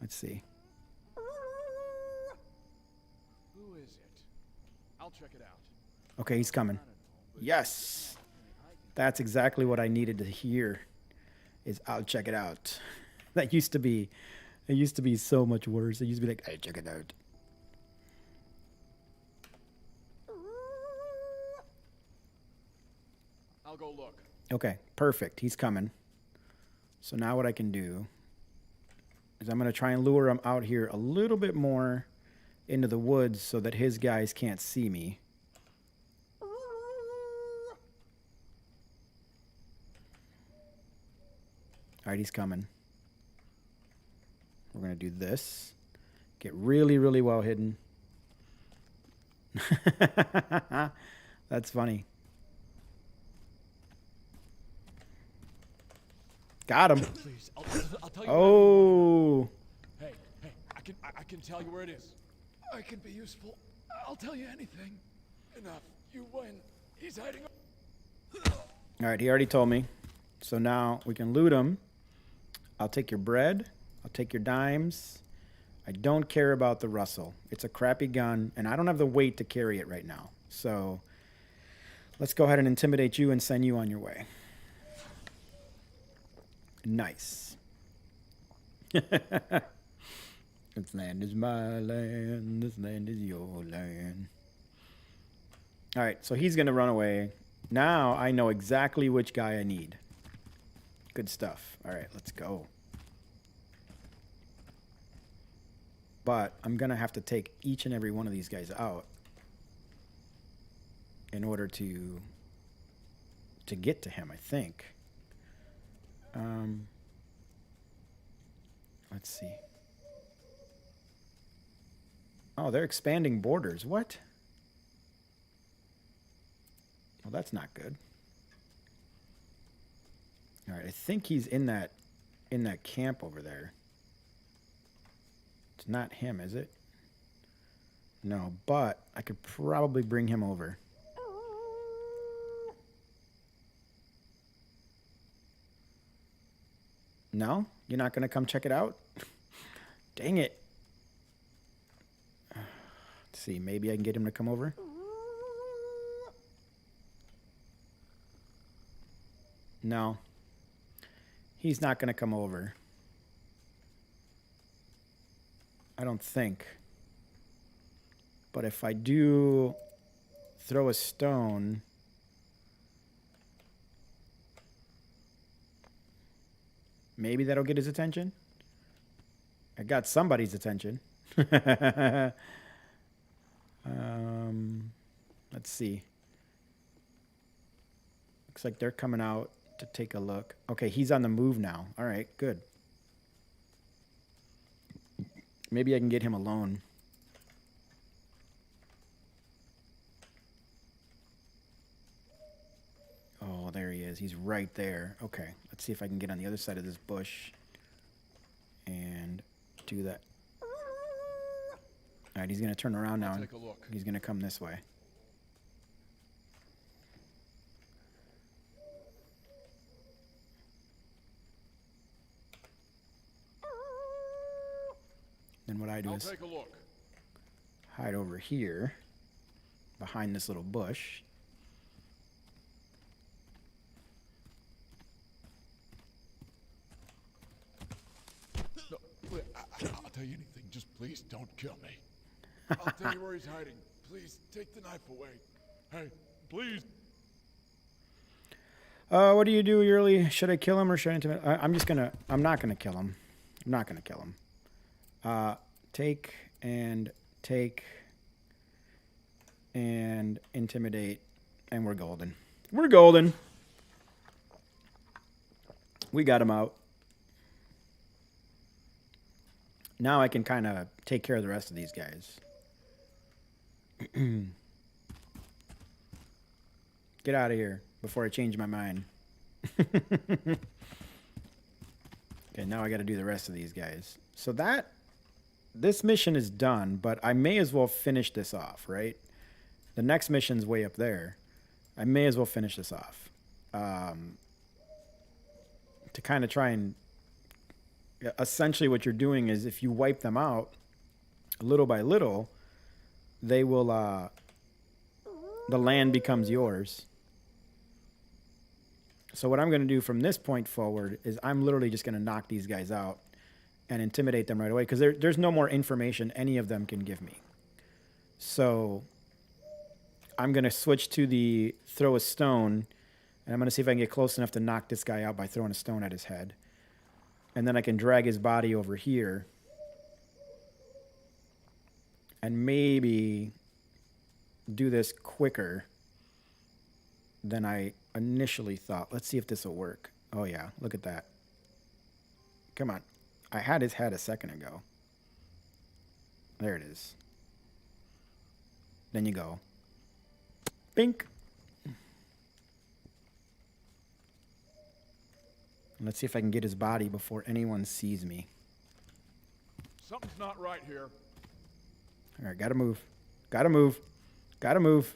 Let's see. Who is it? I'll check it out. Okay, he's coming. I don't know, but Yes, I think that's exactly what I needed to hear. Is I'll check it out. That used to be, it used to be so much worse. It used to be like, I'll check it out. I'll go look. Okay, perfect. He's coming. So now what I can do is I'm going to try and lure him out here a little bit more into the woods so that his guys can't see me. All right, he's coming. We're going to do this. Get really, really well hidden. That's funny. Got him. Please, I'll tell you. Oh. Hey, I can tell you where it is. I can be useful. I'll tell you anything. Enough. You win. He's hiding. All right, he already told me. So now we can loot him. I'll take your bread. I'll take your dimes. I don't care about the rustle. It's a crappy gun, and I don't have the weight to carry it right now. So let's go ahead and intimidate you and send you on your way. Nice. This land is my land. This land is your land. All right, so he's going to run away. Now I know exactly which guy I need. Good stuff. All right, let's go. But I'm going to have to take each and every one of these guys out in order to get to him, I think. Let's see. Oh, they're expanding borders. What? Well, that's not good. All right, I think he's in that camp over there. It's not him, is it? No, but I could probably bring him over. No? You're not going to come check it out? Dang it. Let's see, maybe I can get him to come over. No. He's not going to come over. I don't think. But if I do throw a stone... maybe that'll get his attention. I got somebody's attention. Let's see. Looks like they're coming out to take a look. Okay, he's on the move now. All right, good. Maybe I can get him alone. Oh, there he is. He's right there. Okay, let's see if I can get on the other side of this bush and do that. All right, he's going to turn around now. Take a look. He's going to come this way. Then what I do is Take a look. hide over here behind this little bush. No, wait, I'll tell you anything. Just please don't kill me. I'll tell you where he's hiding. Please take the knife away. Hey, please. What do you do, Yurley? Should I kill him or should I intimidate? I'm not gonna kill him. I'm not gonna kill him. Take and intimidate, and we're golden. We're golden. We got him out. Now I can kind of take care of the rest of these guys. Get out of here before I change my mind. Okay, now I got to do the rest of these guys. So this mission is done, but I may as well finish this off, right? The next mission's way up there. I may as well finish this off. To kind of try and... essentially what you're doing is if you wipe them out, little by little, they will... the land becomes yours. So what I'm going to do from this point forward is I'm literally just going to knock these guys out and intimidate them right away because there's no more information any of them can give me. So I'm going to switch to the throw a stone, and I'm going to see if I can get close enough to knock this guy out by throwing a stone at his head. And then I can drag his body over here and maybe do this quicker than I initially thought. Let's see if this will work. Oh yeah, look at that. Come on. I had his head a second ago. There it is. Then you go. Bink. Let's see if I can get his body before anyone sees me. Something's not right here. All right, gotta move. Gotta move. Gotta move.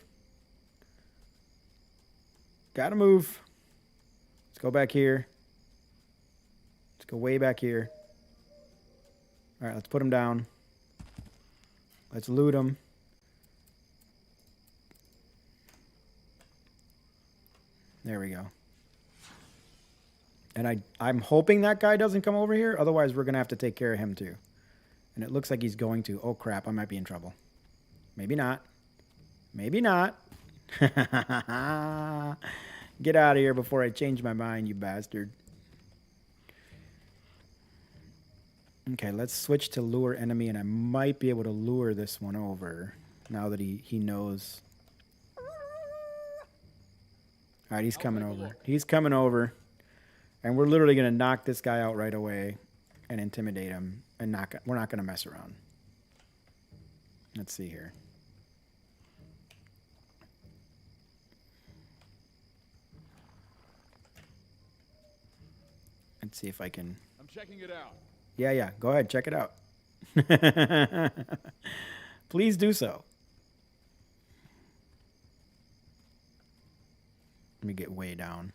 Gotta move. Let's go back here. Let's go way back here. All right, let's put him down. Let's loot him. There we go. And I'm hoping that guy doesn't come over here. Otherwise, we're going to have to take care of him too. And it looks like he's going to. Oh, crap. I might be in trouble. Maybe not. Maybe not. Get out of here before I change my mind, you bastard. Okay, let's switch to lure enemy, and I might be able to lure this one over now that he knows. All right, he's coming over. He's coming over. And we're literally going to knock this guy out right away and intimidate him. And we're not going to mess around. Let's see here. Let's see if I can... I'm checking it out. Yeah. Go ahead. Check it out. Please do so. Let me get way down.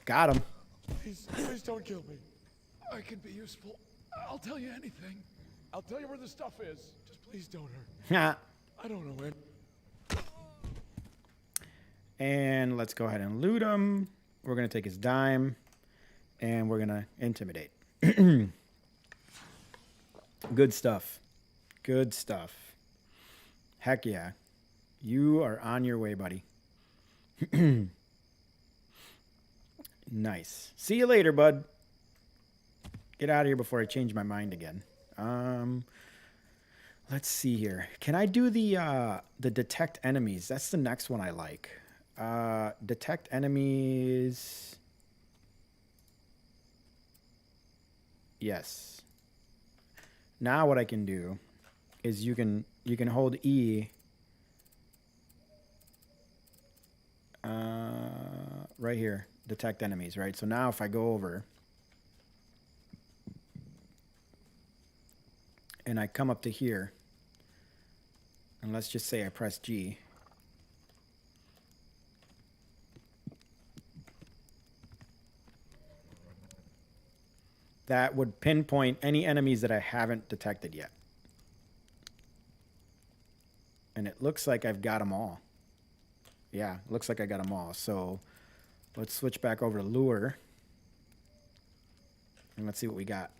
Got him. Please don't kill me. I can be useful. I'll tell you anything. I'll tell you where the stuff is. Just please don't hurt. Yeah. I don't know it. And let's go ahead and loot him. We're going to take his dime. And we're going to intimidate. Good stuff. Good stuff. Heck yeah. You are on your way, buddy. Nice. See you later, bud. Get out of here before I change my mind again. Let's see here. Can I do the detect enemies? That's the next one I like. Detect enemies. Yes. Now what I can do is you can hold E right here, detect enemies, right? So now if I go over and I come up to here, and let's just say I press G, that would pinpoint any enemies that I haven't detected yet. And it looks like I've got them all. Yeah, looks like I got them all. So let's switch back over to lure. And let's see what we got.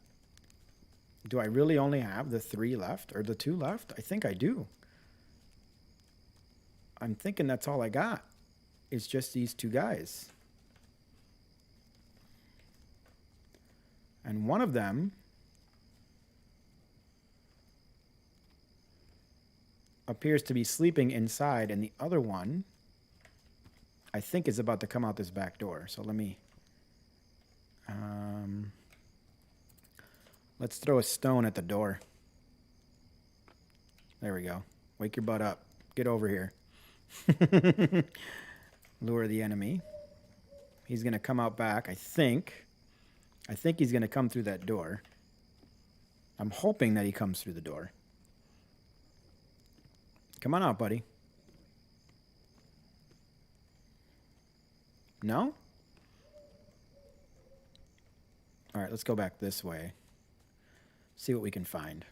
Do I really only have the 3 left or the 2 left? I think I do. I'm thinking that's all I got. It's just these 2 guys. And one of them appears to be sleeping inside, and the other one I think is about to come out this back door. So let me let's throw a stone at the door. There we go. Wake your butt up. Get over here. Lure the enemy. He's going to come out back, I think. I think he's going to come through that door. I'm hoping that he comes through the door. Come on out, buddy. No? All right, let's go back this way. See what we can find.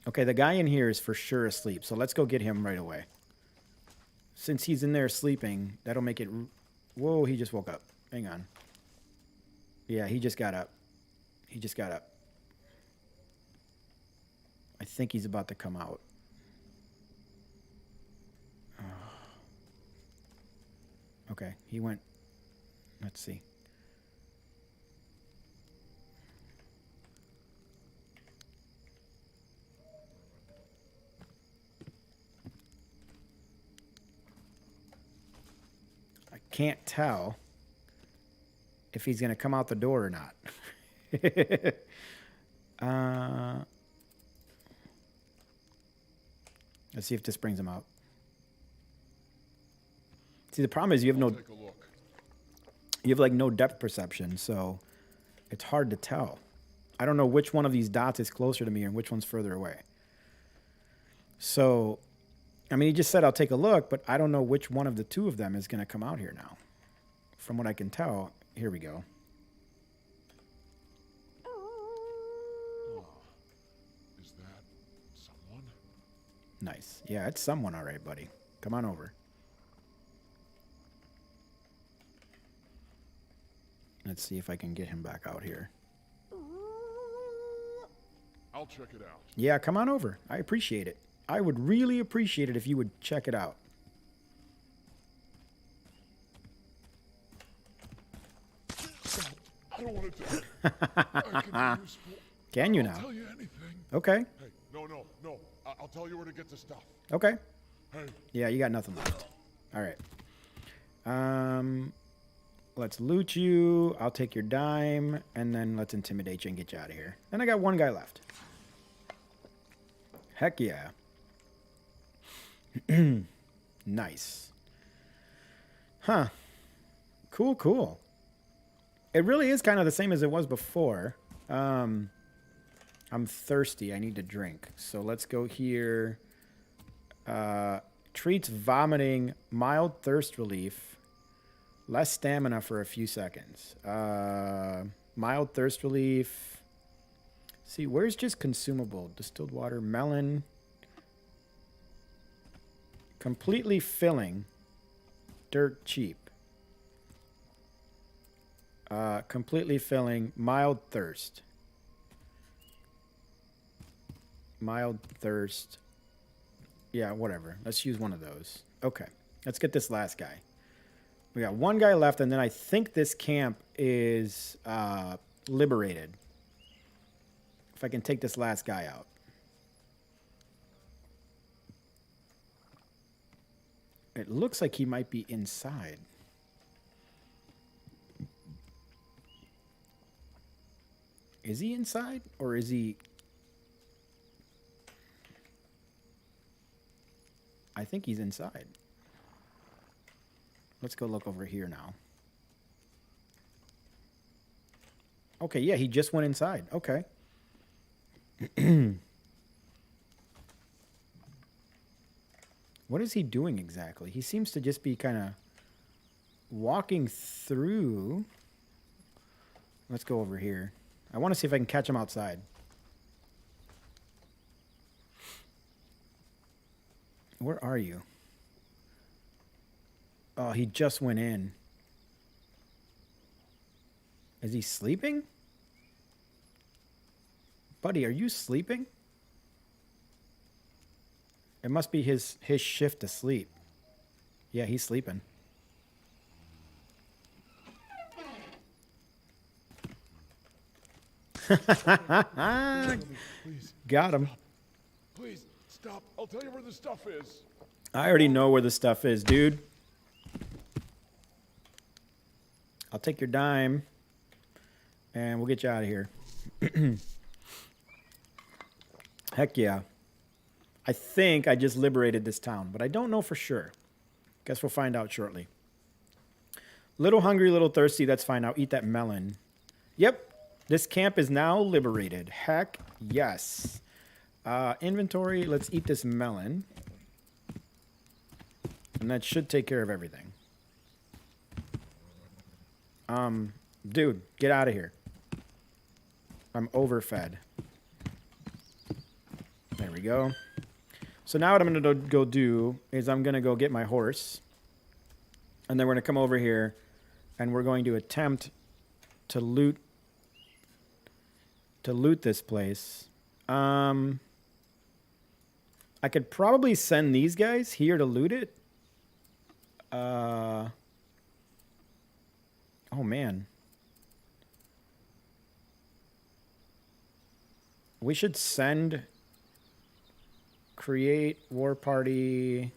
Okay, the guy in here is for sure asleep, so let's go get him right away. Since he's in there sleeping, that'll make it... Whoa, he just woke up. Hang on. Yeah, he just got up. He just got up. I think he's about to come out. Okay, he went... Let's see. I can't tell if he's going to come out the door or not. Let's see if this brings him out. See, the problem is you have like no depth perception, so it's hard to tell. I don't know which one of these dots is closer to me and which one's further away. So, I mean, he just said, I'll take a look, but I don't know which one of the 2 of them is going to come out here now. From what I can tell, here we go. Is that someone? Nice. Yeah, it's someone, all right, buddy. Come on over. Let's see if I can get him back out here. I'll check it out. Yeah, come on over. I appreciate it. I would really appreciate it if you would check it out. I don't want to do it. I can be useful. Can you I'll now? tell you anything. Okay. Hey, no. I'll tell you where to get the stuff. Okay. Hey. Yeah, you got nothing left. All right. Let's loot you. I'll take your dime, and then let's intimidate you and get you out of here. And I got 1 guy left. Heck yeah. Nice. Huh. Cool. It really is kind of the same as it was before. I'm thirsty. I need to drink. So let's go here. Treats vomiting, mild thirst relief. Less stamina for a few seconds. Mild thirst relief. See, where's just consumable? Distilled water, melon. Completely filling. Dirt cheap. Completely filling. Mild thirst. Mild thirst. Yeah, whatever. Let's use one of those. Okay. Let's get this last guy. We got one guy left, and then I think this camp is liberated. If I can take this last guy out. It looks like he might be inside. Is he inside? Or is he... I think he's inside. Let's go look over here now. Okay, yeah, he just went inside. Okay. What is he doing exactly? He seems to just be kind of walking through. Let's go over here. I want to see if I can catch him outside. Where are you? Oh, he just went in. Is he sleeping? Buddy, are you sleeping? It must be his shift to sleep. Yeah, he's sleeping. Please. Got him. Please, stop. I'll tell you where the stuff is. I already know where the stuff is, dude. I'll take your dime, and we'll get you out of here. Heck yeah. I think I just liberated this town, but I don't know for sure. Guess we'll find out shortly. Little hungry, little thirsty. That's fine. I'll eat that melon. Yep. This camp is now liberated. Heck yes. Inventory. Let's eat this melon. And that should take care of everything. Dude, get out of here. I'm overfed. There we go. So now what I'm going to go do is I'm going to go get my horse. And then we're going to come over here and we're going to attempt to loot this place. I could probably send these guys here to loot it. Oh man. We should send create war party,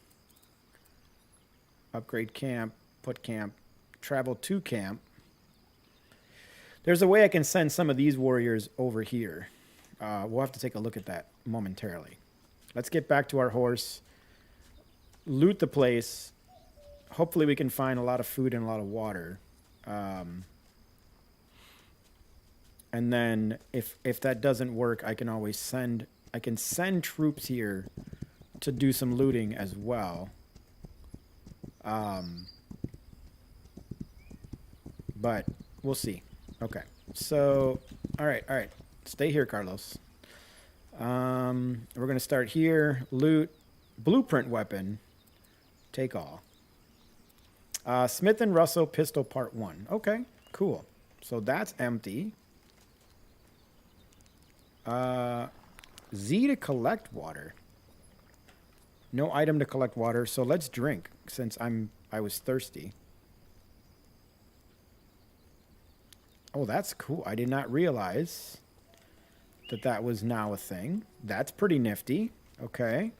upgrade camp, put camp, travel to camp. There's a way I can send some of these warriors over here. We'll have to take a look at that momentarily. Let's get back to our horse, loot the place. Hopefully we can find a lot of food and a lot of water. And then if that doesn't work, I can always send troops here to do some looting as well. But we'll see. Okay. So, all right. Stay here, Carlos. We're going to start here. Loot. Blueprint weapon. Take all. Smith & Russell pistol part 1. Okay, cool. So that's empty. Z to collect water. No item to collect water, so let's drink since I was thirsty. Oh, that's cool. I did not realize that was now a thing. That's pretty nifty. Okay.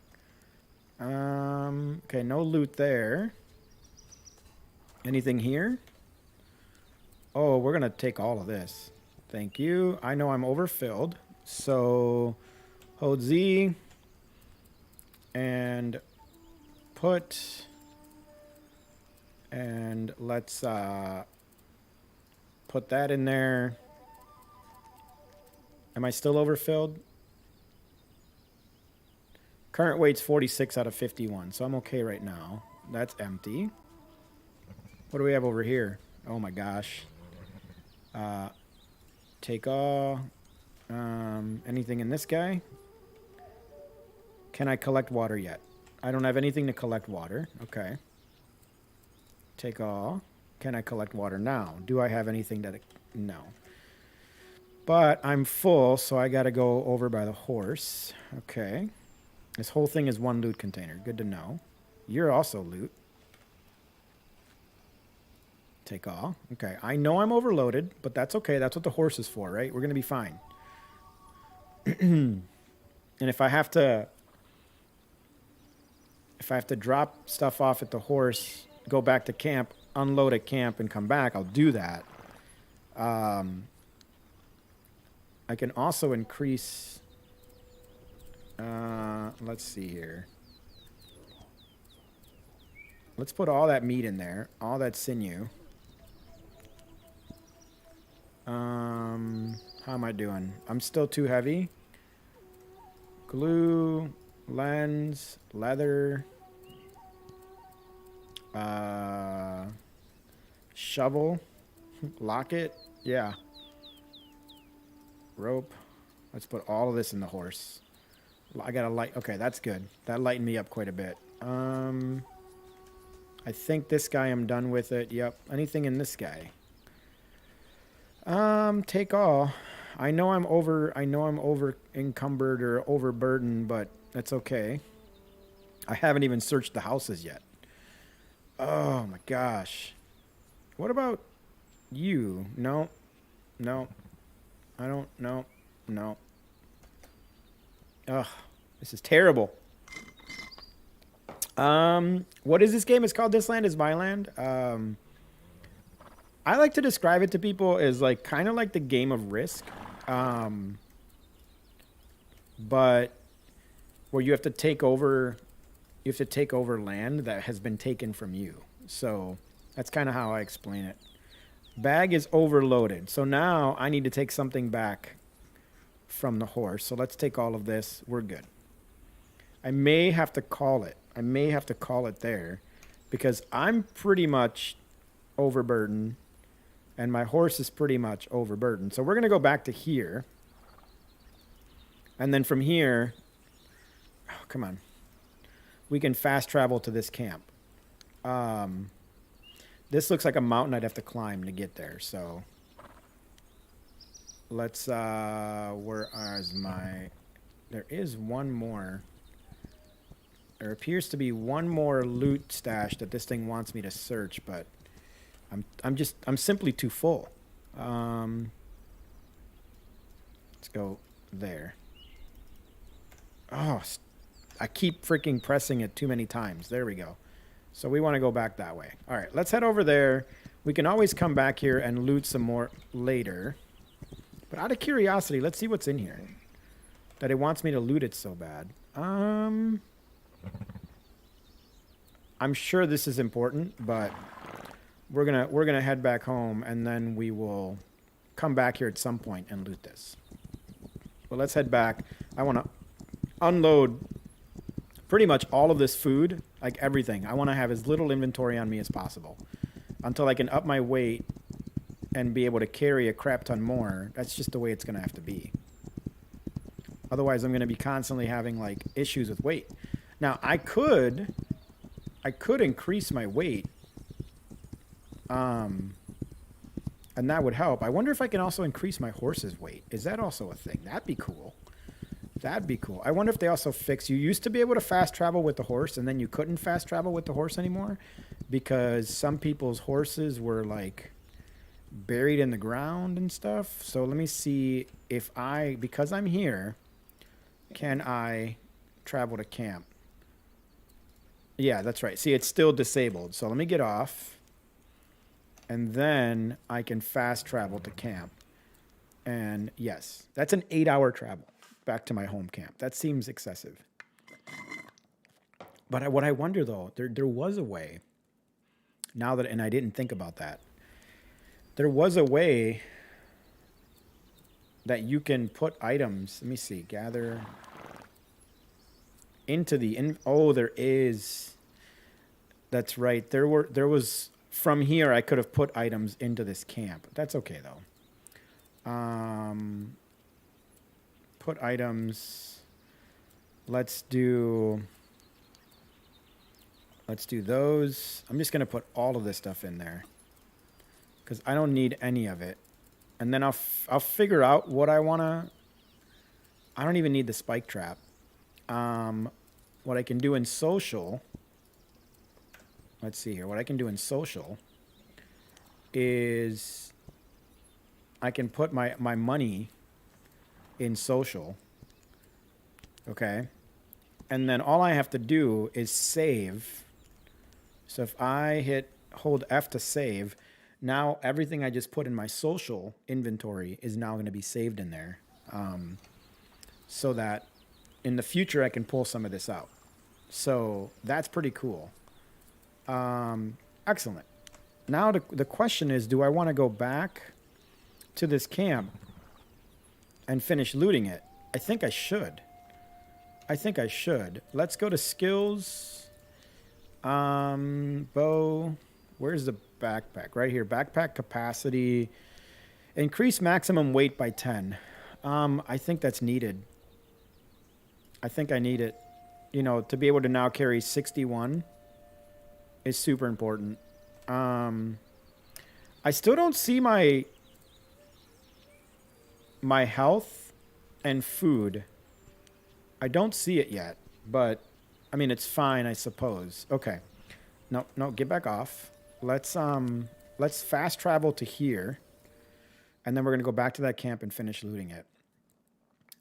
Okay, no loot there. Anything here? Oh, we're gonna take all of this. Thank you. I know I'm overfilled. So hold Z and put, and let's put that in there. Am I still overfilled? Current weight's 46 out of 51, so I'm okay right now. That's empty. What do we have over here? Oh my gosh. Take all. Anything in this guy? Can I collect water yet? I don't have anything to collect water. Okay. Take all. Can I collect water now? Do I have anything that... No. But I'm full, so I got to go over by the horse. Okay. This whole thing is one loot container. Good to know. You're also loot. Take all. Okay. I know I'm overloaded, but that's okay. That's what the horse is for, right? We're going to be fine. And if I have to drop stuff off at the horse, go back to camp, unload at camp, and come back, I'll do that. I can also increase... let's see here. Let's put all that meat in there. All that sinew. How am I doing? I'm still too heavy. Glue, lens, leather, shovel, locket. Yeah. Rope. Let's put all of this in the horse. I got a light. Okay, that's good. That lightened me up quite a bit. I think this guy I'm done with it. Yep. Anything in this guy? Take all. I know I'm over encumbered or overburdened, but that's okay. I haven't even searched the houses yet. Oh my gosh. What about you? No. No. I don't know. No. Ugh. This is terrible. What is this game? It's called This Land Is My Land. I like to describe it to people as like kind of like the game of Risk. But where you have to take over land that has been taken from you. So that's kind of how I explain it. Bag is overloaded. So now I need to take something back from the horse. So let's take all of this. We're good. I may have to call it. I may have to call it there because I'm pretty much overburdened and my horse is pretty much overburdened. So we're going to go back to here. And then from here, oh, come on. We can fast travel to this camp. This looks like a mountain I'd have to climb to get there. So let's, where is my, there is one more. There appears to be one more loot stash that this thing wants me to search, but I'm simply too full. Let's go there. Oh, I keep freaking pressing it too many times. There we go. So we want to go back that way. All right, let's head over there. We can always come back here and loot some more later. But out of curiosity, let's see what's in here. That it wants me to loot it so bad. I'm sure this is important, but we're gonna head back home and then we will come back here at some point and loot this. Well, let's head back. I want to unload pretty much all of this food, like everything. I want to have as little inventory on me as possible until I can up my weight and be able to carry a crap ton more. That's just the way it's gonna have to be. Otherwise, I'm gonna be constantly having like issues with weight. Now, I could increase my weight, and that would help. I wonder if I can also increase my horse's weight. Is that also a thing? That'd be cool. That'd be cool. I wonder if they also fix... You used to be able to fast travel with the horse, and then you couldn't fast travel with the horse anymore because some people's horses were, like, buried in the ground and stuff. So let me see if because I'm here, can I travel to camp? Yeah, that's right. See, it's still disabled. So let me get off, and then I can fast travel to camp. And yes, that's an 8-hour travel back to my home camp. That seems excessive. But what I wonder, though, there was a way. Now that, and I didn't think about that. There was a way that you can put items. Let me see. Gather into the oh, there is. That's right. There was from here I could have put items into this camp. That's okay though. put items. Let's do those. I'm just going to put all of this stuff in there because I don't need any of it. And then I'll figure out what I want to. I don't even need the spike trap. What I can do in social. Let's see here. What I can do in social is I can put my money in social. Okay. And then all I have to do is save. So if I hold F to save, now everything I just put in my social inventory is now going to be saved in there. So that in the future I can pull some of this out. So that's pretty cool. Excellent. Now the question is, do I want to go back to this camp and finish looting it? I think I should. Let's go to skills. Bow. Where's the backpack? Right here. Backpack capacity. Increase maximum weight by 10. I think that's needed. I think I need it. You know, to be able to now carry 61 is super important. I still don't see my health and food. I don't see it yet, but I mean, it's fine, I suppose. Okay. No, get back off. Let's fast travel to here. And then we're going to go back to that camp and finish looting it.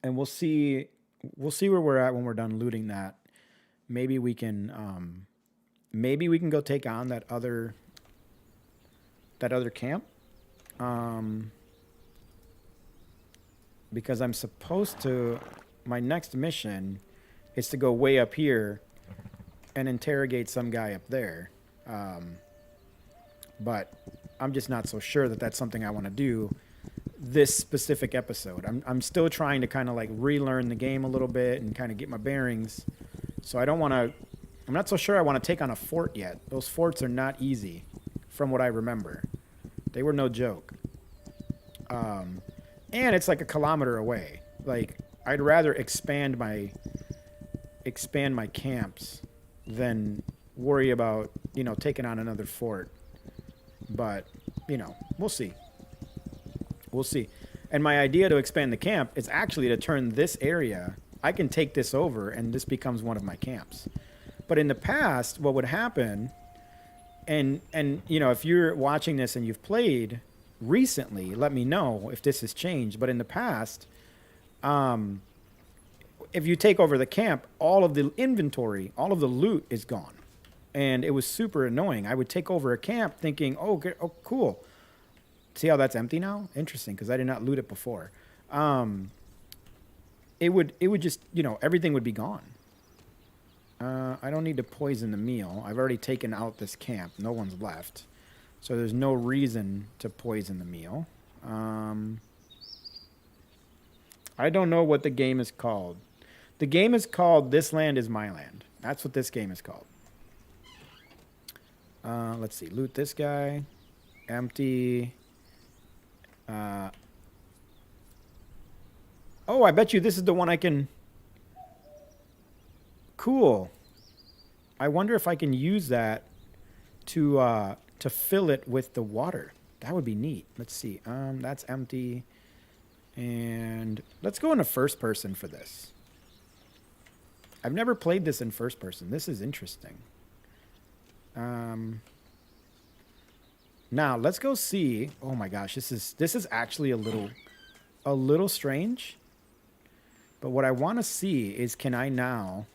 And we'll see where we're at when we're done looting that. Maybe we can go take on that other camp. Because I'm supposed to, my next mission is to go way up here and interrogate some guy up there. But I'm just not so sure that that's something I want to do this specific episode. I'm still trying to kind of like relearn the game a little bit and kind of get my bearings. So I'm not so sure I want to take on a fort yet. Those forts are not easy from what I remember. They were no joke. And it's like a kilometer away. Like, I'd rather expand my camps than worry about, taking on another fort. But, we'll see. We'll see. And my idea to expand the camp is actually to turn this area, I can take this over and this becomes one of my camps. But in the past, what would happen, and if you're watching this and you've played recently, let me know if this has changed. But in the past, if you take over the camp, all of the inventory, all of the loot is gone. And it was super annoying. I would take over a camp thinking, oh cool. See how that's empty now? Interesting, because I did not loot it before. It would just, everything would be gone. I don't need to poison the meal. I've already taken out this camp. No one's left. So there's no reason to poison the meal. I don't know what the game is called. The game is called This Land Is My Land. That's what this game is called. Let's see. Loot this guy. Empty. Oh, I bet you this is the one I can... Cool. I wonder if I can use that to fill it with the water. That would be neat. Let's see. That's empty. And let's go into first person for this. I've never played this in first person. This is interesting. Now let's go see. Oh my gosh, this is actually a little strange. But what I want to see is can I now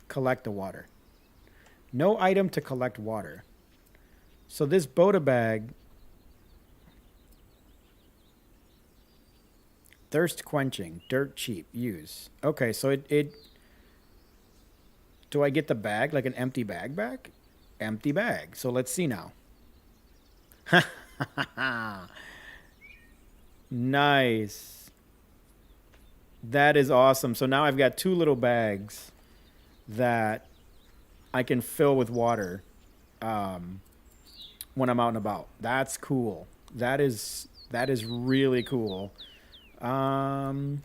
collect the water? No item to collect water. So this Boda bag, thirst quenching, dirt cheap, use. Okay, so it do I get the bag, like an empty bag back? Empty bag. So let's see now. Nice. That is awesome. So now I've got 2 little bags that I can fill with water when I'm out and about. That's cool. That is That is really cool. I'm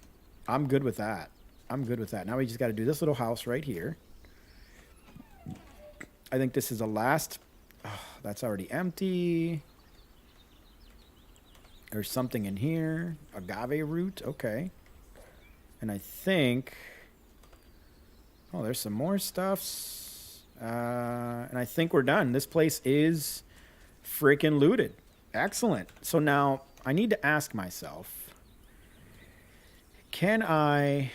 good with that. I'm good with that. Now we just got to do this little house right here. I think this is the last. Oh, that's already empty. There's something in here. Agave root. Okay. And I think... Oh, there's some more stuffs. And I think we're done. This place is freaking looted. Excellent. So now I need to ask myself, can I...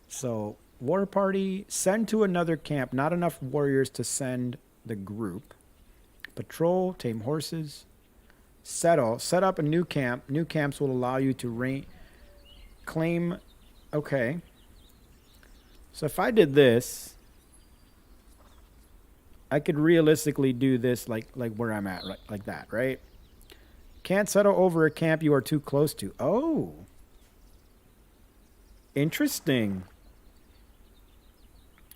So, war party, send to another camp. Not enough warriors to send the group. Patrol, tame horses. Settle, set up a new camp. New camps will allow you to claim. Okay. So if I did this, I could realistically do this like where I'm at, right? Like that, right? Can't settle over a camp you are too close to. Oh. Interesting.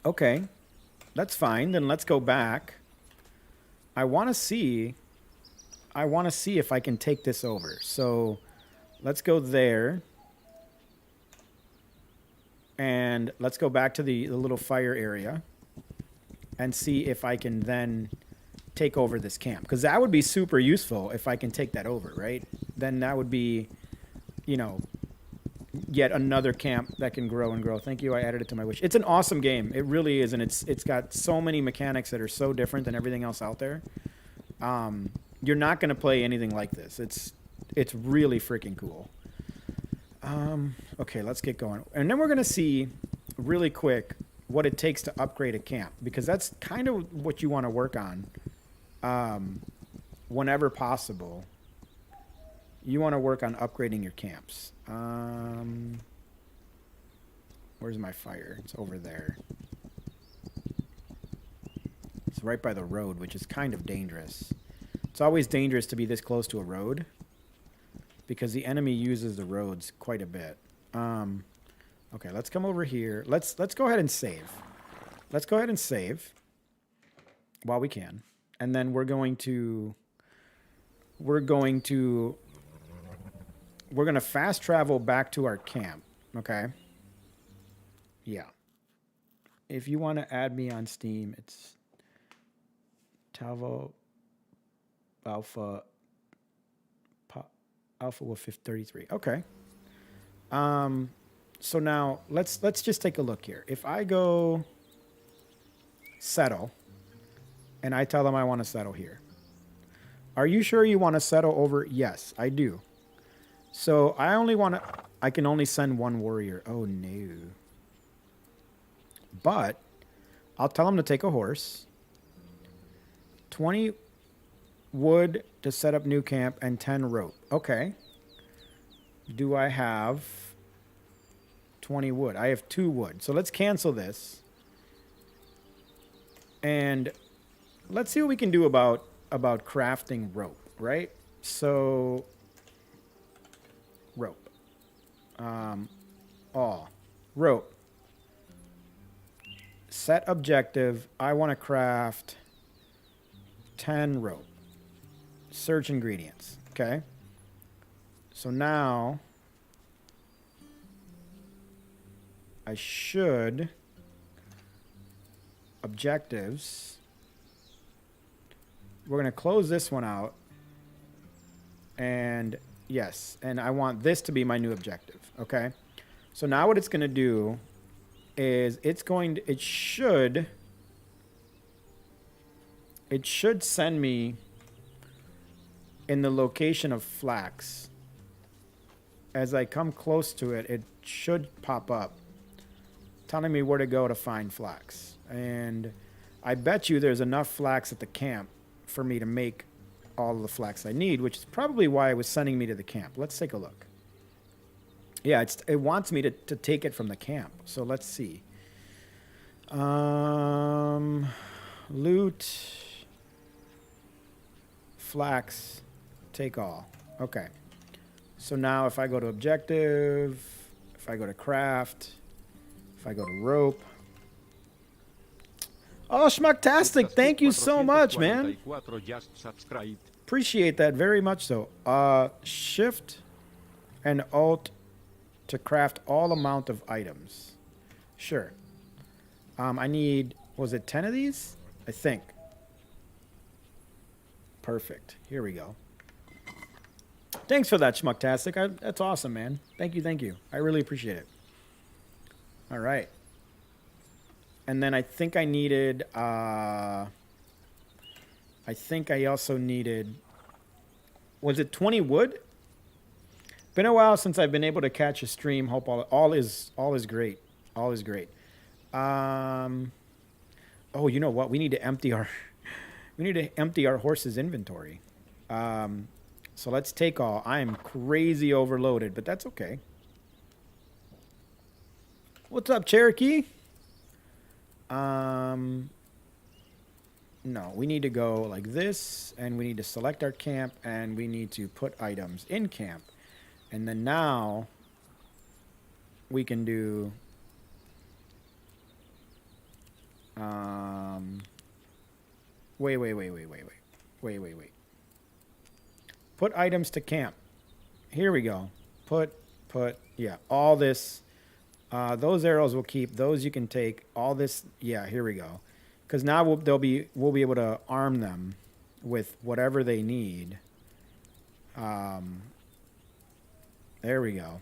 Okay. That's fine. Then let's go back. I want to see if I can take this over. So let's go there. And let's go back to the little fire area and see if I can then take over this camp. Because that would be super useful if I can take that over, right? Then that would be, you know, yet another camp that can grow and grow. Thank you. I added it to my wish. It's an awesome game. It really is. And it's got so many mechanics that are so different than everything else out there. You're not going to play anything like this. It's really freaking cool. Okay, let's get going. And then we're going to see really quick what it takes to upgrade a camp, because that's kind of what you want to work on whenever possible. You want to work on upgrading your camps. Where's my fire? It's over there. It's right by the road, which is kind of dangerous. It's always dangerous to be this close to a road because the enemy uses the roads quite a bit. Okay, let's come over here. Let's go ahead and save. Let's go ahead and save while we can. And then we're going to fast travel back to our camp, okay? Yeah. If you want to add me on Steam, it's Talvo Alpha Wolf 33. Okay. So now let's just take a look here. If I go settle and I tell them I want to settle here. Are you sure you want to settle over? Yes, I do. So I can only send one warrior. Oh no. But I'll tell them to take a horse. 20 wood to set up new camp and 10 rope. Okay. Do I have 20 wood? I have 2 wood. So let's cancel this. And let's see what we can do about crafting rope, right? So rope. Rope. Set objective. I want to craft 10 rope. Search ingredients. Okay. So now I should objectives. We're going to close this one out. And yes, and I want this to be my new objective. Okay. So now what it's going to do is it should send me in the location of flax. As I come close to it, it should pop up telling me where to go to find flax. And I bet you there's enough flax at the camp for me to make all of the flax I need, which is probably why it was sending me to the camp. Let's take a look. Yeah, it wants me to take it from the camp. So let's see. Loot. Flax. Take all. Okay. So now if I go to objective, if I go to craft, if I go to rope. Oh, schmucktastic. Thank you so much, man. 444 just subscribed. Appreciate that very much so. Shift and Alt to craft all amount of items. Sure. I need, was it 10 of these? I think. Perfect. Here we go. Thanks for that, schmucktastic. That's awesome, man. Thank you, thank you. I really appreciate it. All right. And then I think I needed, I think I also needed, was it 20 wood? Been a while since I've been able to catch a stream. Hope all is great. All is great. Oh, you know what? We need to empty our horse's inventory. So let's take all. I am crazy overloaded, but that's okay. What's up, Cherokee? No, we need to go like this, and we need to select our camp, and we need to put items in camp. And then now we can do wait. Put items to camp. Here we go. Put, yeah, all this. Those arrows will keep. Those you can take. All this, yeah, here we go. Because now we'll be able to arm them with whatever they need. There we go.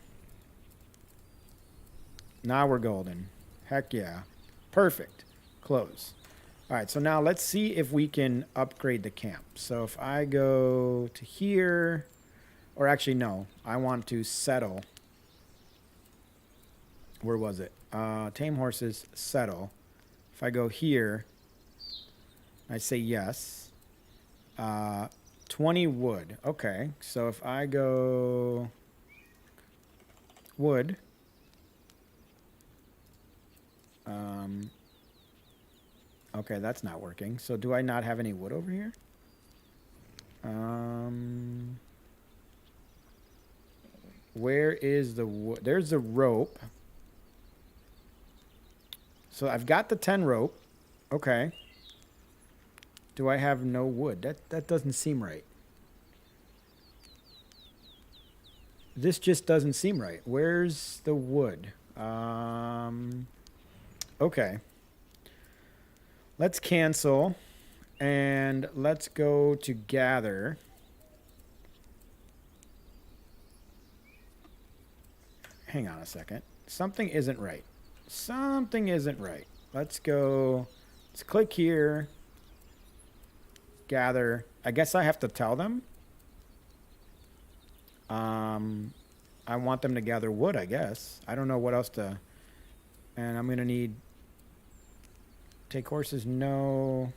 Now we're golden. Heck yeah. Perfect. Close. All right, so now let's see if we can upgrade the camp. So if I go to here, or actually no, I want to settle. Where was it? Tame horses, settle. If I go here, I say yes. 20 wood. Okay, so if I go wood, okay, that's not working. So do I not have any wood over here? Where is the wood? There's the rope. So I've got the 10 rope. Okay. Do I have no wood? That doesn't seem right. This just doesn't seem right. Where's the wood? Okay. Let's cancel. And let's go to gather. Hang on a second. Something isn't right. Something isn't right. Let's go. Let's click here. Gather. I guess I have to tell them. I want them to gather wood, I guess. I don't know what else to. And I'm going to need. Take horses, no.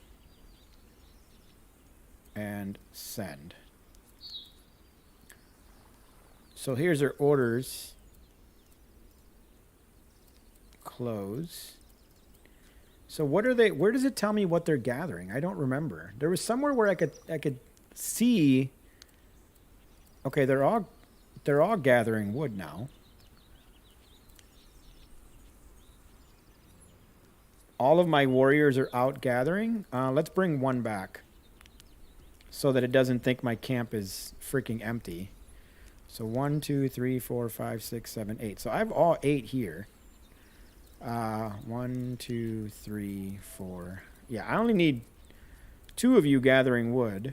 And send. So here's their orders. Close. So what are they? Where does it tell me what they're gathering? I don't remember. There was somewhere where I could see. Okay, they're all gathering wood now. All of my warriors are out gathering. Let's bring one back so that it doesn't think my camp is freaking empty. So 1, 2, 3, 4, 5, 6, 7, 8. So I have all 8 here. 1, 2, 3, 4. Yeah, I only need 2 of you gathering wood.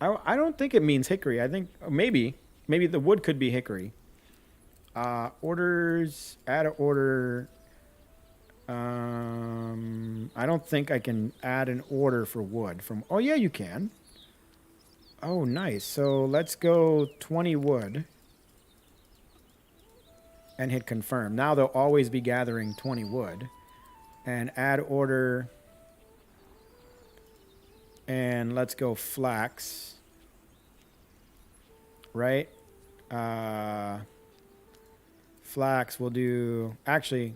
I don't think it means hickory. I think maybe the wood could be hickory. Orders, add an order. I don't think I can add an order for wood from. Oh yeah, you can. Oh nice. So let's go 20 wood. And hit confirm. Now they'll always be gathering 20 wood. And add order. And let's go flax. Right? Flax we'll do. Actually,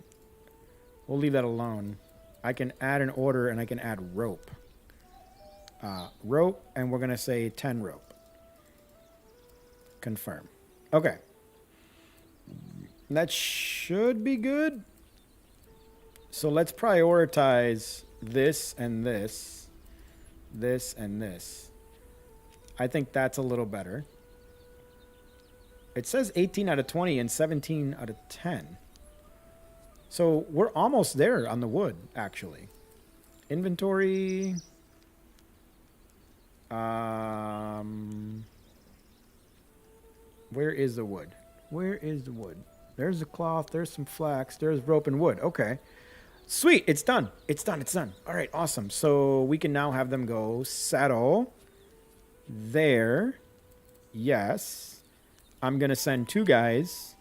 we'll leave that alone. I can add an order and I can add rope. Rope, and we're going to say 10 rope. Confirm. Okay. That should be good. So let's prioritize this and this. This and this. I think that's a little better. It says 18 out of 20 and 17 out of 10. So we're almost there on the wood, actually. Inventory. Where is the wood? Where is the wood? There's the cloth. There's some flax. There's rope and wood. Okay. Sweet. It's done. It's done. It's done. All right. Awesome. So we can now have them go settle there. Yes. I'm going to send 2 guys.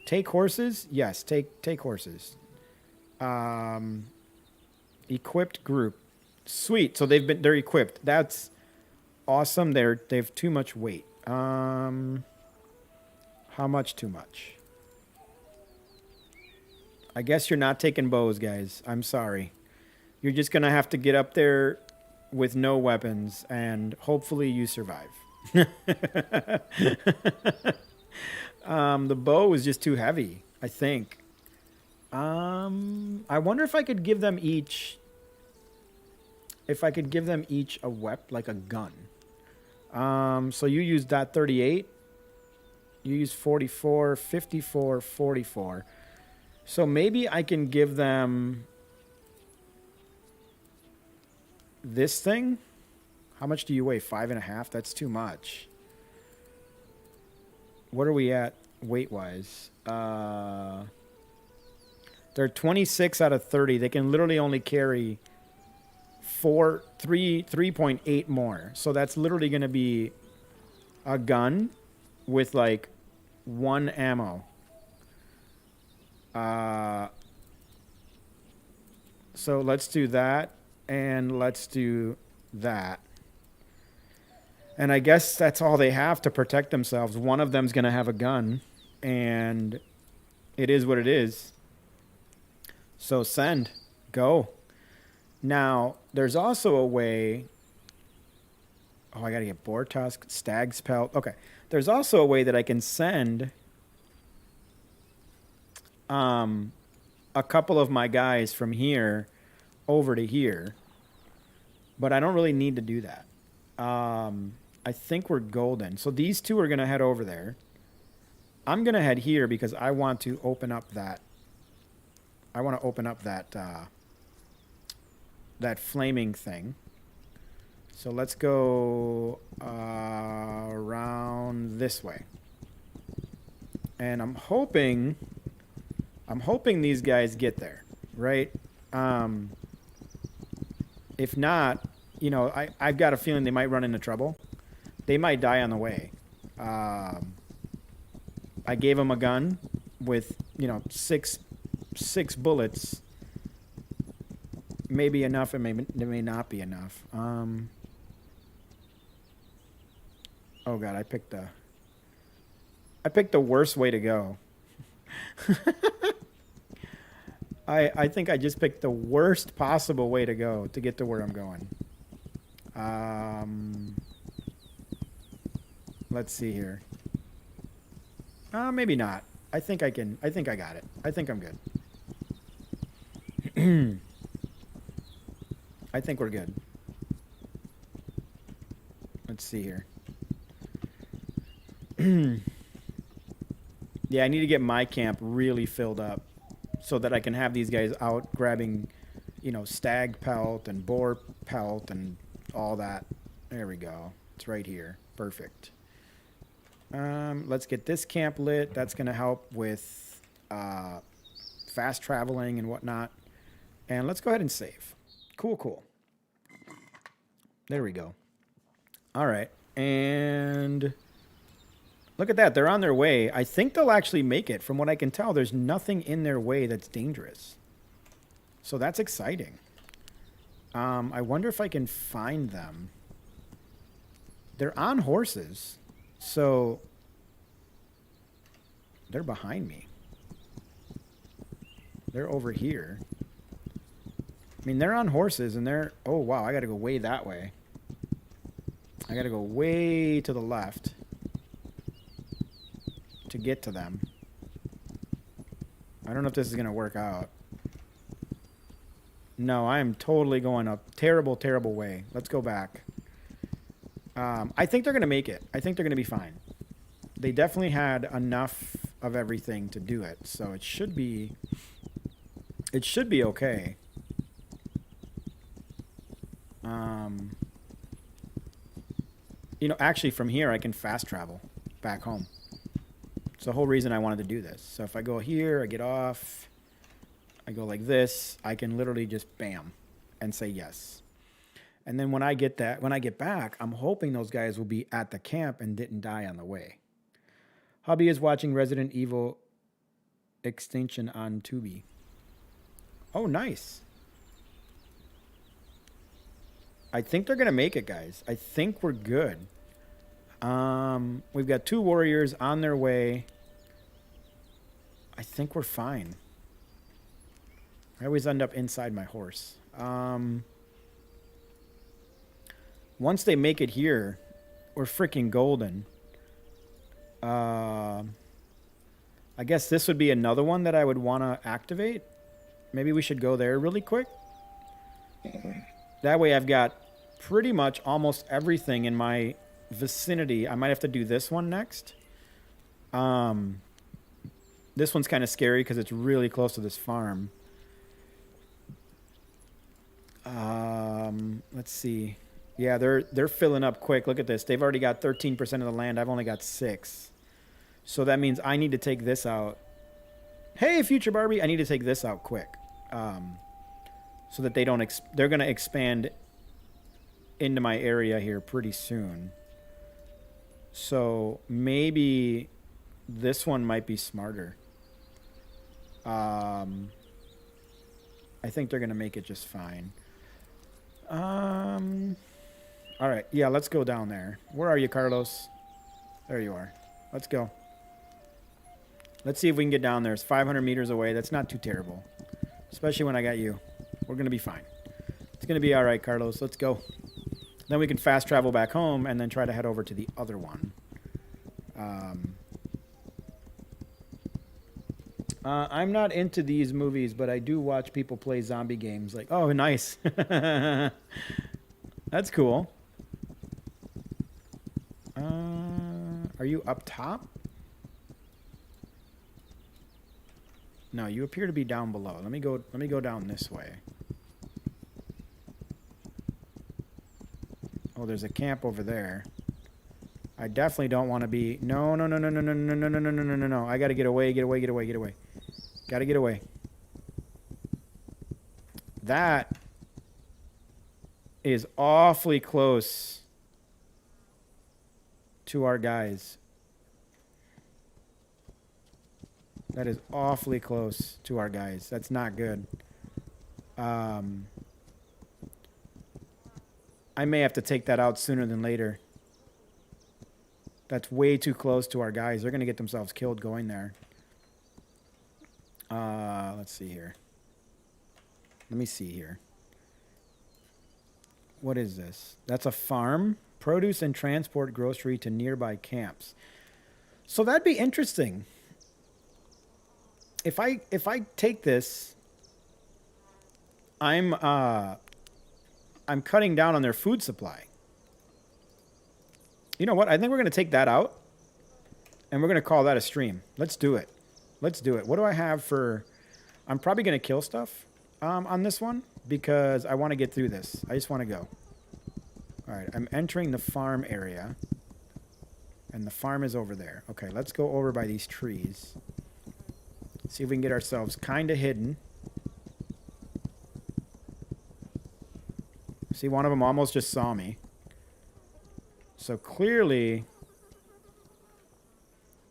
Take horses. Yes. Take horses. Equipped group. Sweet. So they're equipped. That's awesome. They've too much weight. How much too much? I guess you're not taking bows, guys. I'm sorry. You're just going to have to get up there with no weapons, and hopefully you survive. The bow is just too heavy, I think. I wonder if I could give them each... If I could give them each a like a gun. So you use that 38. You use 44, 54, 44. So maybe I can give them this thing. How much do you weigh? 5.5? That's too much. What are we at weight-wise? They're 26 out of 30. They can literally only carry 3.8 more. So that's literally going to be a gun with like 1 ammo. So let's do that, and let's do that. And I guess that's all they have to protect themselves. One of them's going to have a gun, and it is what it is. So send. Go. Now, there's also a way... Oh, I got to get boar tusk, stag's pelt. Okay. There's also a way that I can send a couple of my guys from here over to here. But I don't really need to do that. I think we're golden. So these 2 are going to head over there. I'm going to head here because I want to open up that... I want to open up that... that flaming thing. So let's go around this way. And I'm hoping these guys get there, right? If not, you know, I've got a feeling they might run into trouble. They might die on the way. I gave them a gun with, you know, six bullets. Maybe enough, it may not be enough. Oh god, I picked the worst way to go. I think I just picked the worst possible way to go to get to where I'm going. Let's see here. Maybe not. I think I got it. I think I'm good. I think we're good. Let's see here. Yeah, I need to get my camp really filled up so that I can have these guys out grabbing, you know, stag pelt and boar pelt and all that. There we go. It's right here. Perfect. Let's get this camp lit. That's going to help with fast traveling and whatnot. And let's go ahead and save. Cool. There we go. All right. And look at that. They're on their way. I think they'll actually make it. From what I can tell, there's nothing in their way that's dangerous. So that's exciting. I wonder if I can find them. They're on horses. So they're behind me. They're over here. I mean, they're on horses and they're... Oh, wow. I got to go way that way. I got to go way to the left. to get to them. I don't know if this is going to work out. No, I am totally going a terrible, terrible way. Let's go back. I think they're going to make it. I think they're going to be fine. They definitely had enough of everything to do it, so it should be okay. You know, actually from here I can fast travel back home. It's the whole reason I wanted to do this. So if I go here, I get off, I go like this, I can literally just bam and say yes. And then when I get back, I'm hoping those guys will be at the camp and didn't die on the way. Hubby is watching Resident Evil Extinction on Tubi. Oh, nice. I think they're going to make it, guys. I think we're good. We've got 2 warriors on their way. I think we're fine. I always end up inside my horse. Once they make it here, we're freaking golden. I guess this would be another one that I would want to activate. Maybe we should go there really quick. That way I've got pretty much almost everything in my vicinity. I might have to do this one next. This one's kind of scary because it's really close to this farm. Let's see. Yeah, they're filling up quick. Look at this. They've already got 13% of the land. I've only got 6. So that means I need to take this out. Hey, Future Barbie, I need to take this out quick. So that they don't they're going to expand into my area here pretty soon. So maybe this one might be smarter. I think they're going to make it just fine. All right. Yeah, let's go down there. Where are you, Carlos? There you are. Let's go. Let's see if we can get down there. It's 500 meters away. That's not too terrible. Especially when I got you. We're going to be fine. It's going to be all right, Carlos. Let's go. Then we can fast travel back home and then try to head over to the other one. I'm not into these movies, but I do watch people play zombie games. Like, oh, nice. That's cool. Are you up top? No, you appear to be down below. Let me go down this way. Oh, there's a camp over there. I definitely don't want to be. No. I gotta get away. Gotta get away. That is awfully close to our guys. That is awfully close to our guys. That's not good. I may have to take that out sooner than later. That's way too close to our guys. They're going to get themselves killed going there. Let's see here. Let me see here. What is this? That's a farm. Produce and transport grocery to nearby camps. So that'd be interesting. If I take this, I'm cutting down on their food supply. You know what? I think we're going to take that out, and we're going to call that a stream. Let's do it. Let's do it. What do I have for... I'm probably going to kill stuff on this one because I want to get through this. I just want to go. All right, I'm entering the farm area, and the farm is over there. Okay, let's go over by these trees. See if we can get ourselves kind of hidden. See, one of them almost just saw me. So clearly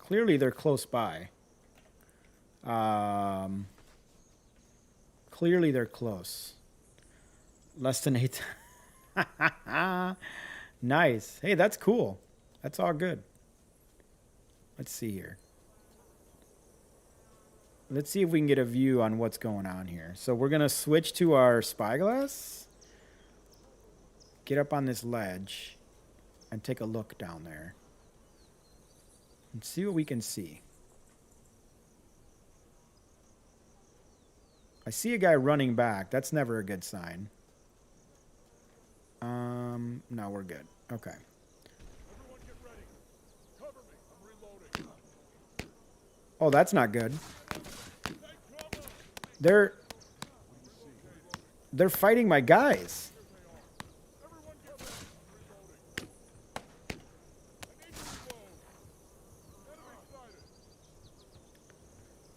they're close by. Clearly they're close. Less than 8. Nice. Hey, that's cool. That's all good. Let's see here. Let's see if we can get a view on what's going on here. So we're going to switch to our spyglass. Get up on this ledge and take a look down there. And see what we can see. I see a guy running back. That's never a good sign. No, we're good. Okay. Everyone get ready. Cover me. I'm reloading. Oh, that's not good. Take cover. They're fighting my guys. Everyone get ready. I'm reloading. I need to reload. Enemy sighted.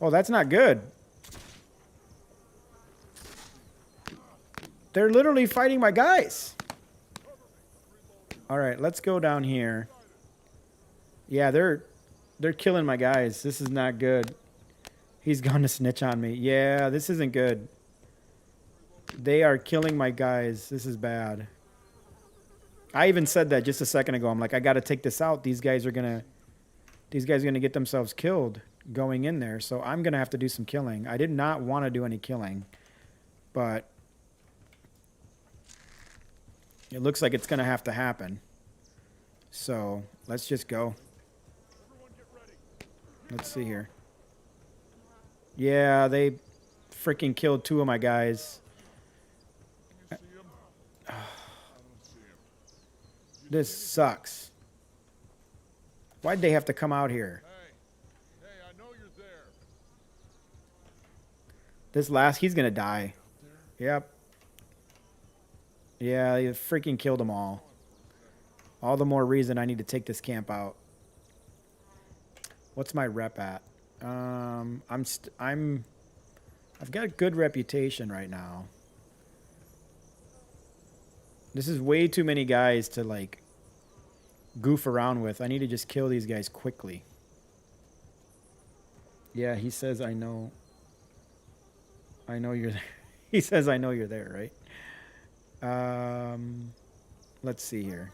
Oh, that's not good. They're literally fighting my guys. All right, let's go down here. Yeah, they're killing my guys. This is not good. He's going to snitch on me. Yeah, this isn't good. They are killing my guys. This is bad. I even said that just a second ago. I'm like, I got to take this out. These guys are going to get themselves killed going in there. So I'm going to have to do some killing. I did not want to do any killing, but it looks like it's going to have to happen. So let's just go. Let's see here. Yeah, they freaking killed 2 of my guys. You see him? I don't see him. This sucks. Why'd they have to come out here? Hey, I know you're there. He's going to die. Yep. Yeah, you freaking killed them all. All the more reason I need to take this camp out. What's my rep at? I've got a good reputation right now. This is way too many guys to like goof around with. I need to just kill these guys quickly. Yeah, he says I know you're there. He says I know you're there, right? Let's see here.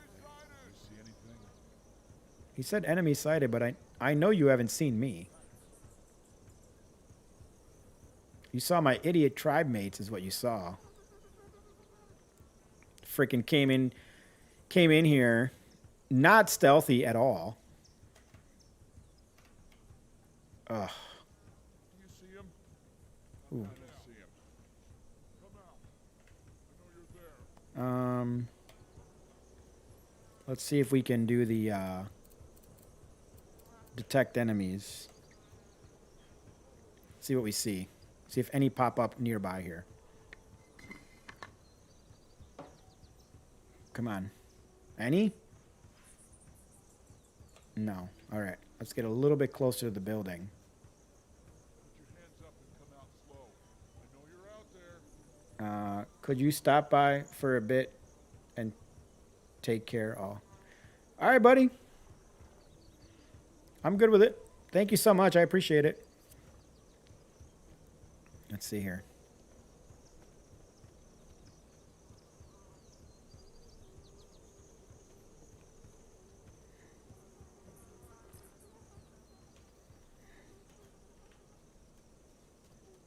See anything? He said enemy sighted, but I know you haven't seen me. You saw my idiot tribe mates is what you saw. Freaking came in here not stealthy at all. Ugh. Do you see him? Ooh. I don't see him. Come out. I know you're there. Let's see if we can do the detect enemies. See what we see. See if any pop up nearby here. Come on. Any? No. All right. Let's get a little bit closer to the building. Put your hands up and come out slow. I know you're out there. Could you stop by for a bit and take care? All right, buddy. I'm good with it. Thank you so much. I appreciate it. Let's see here.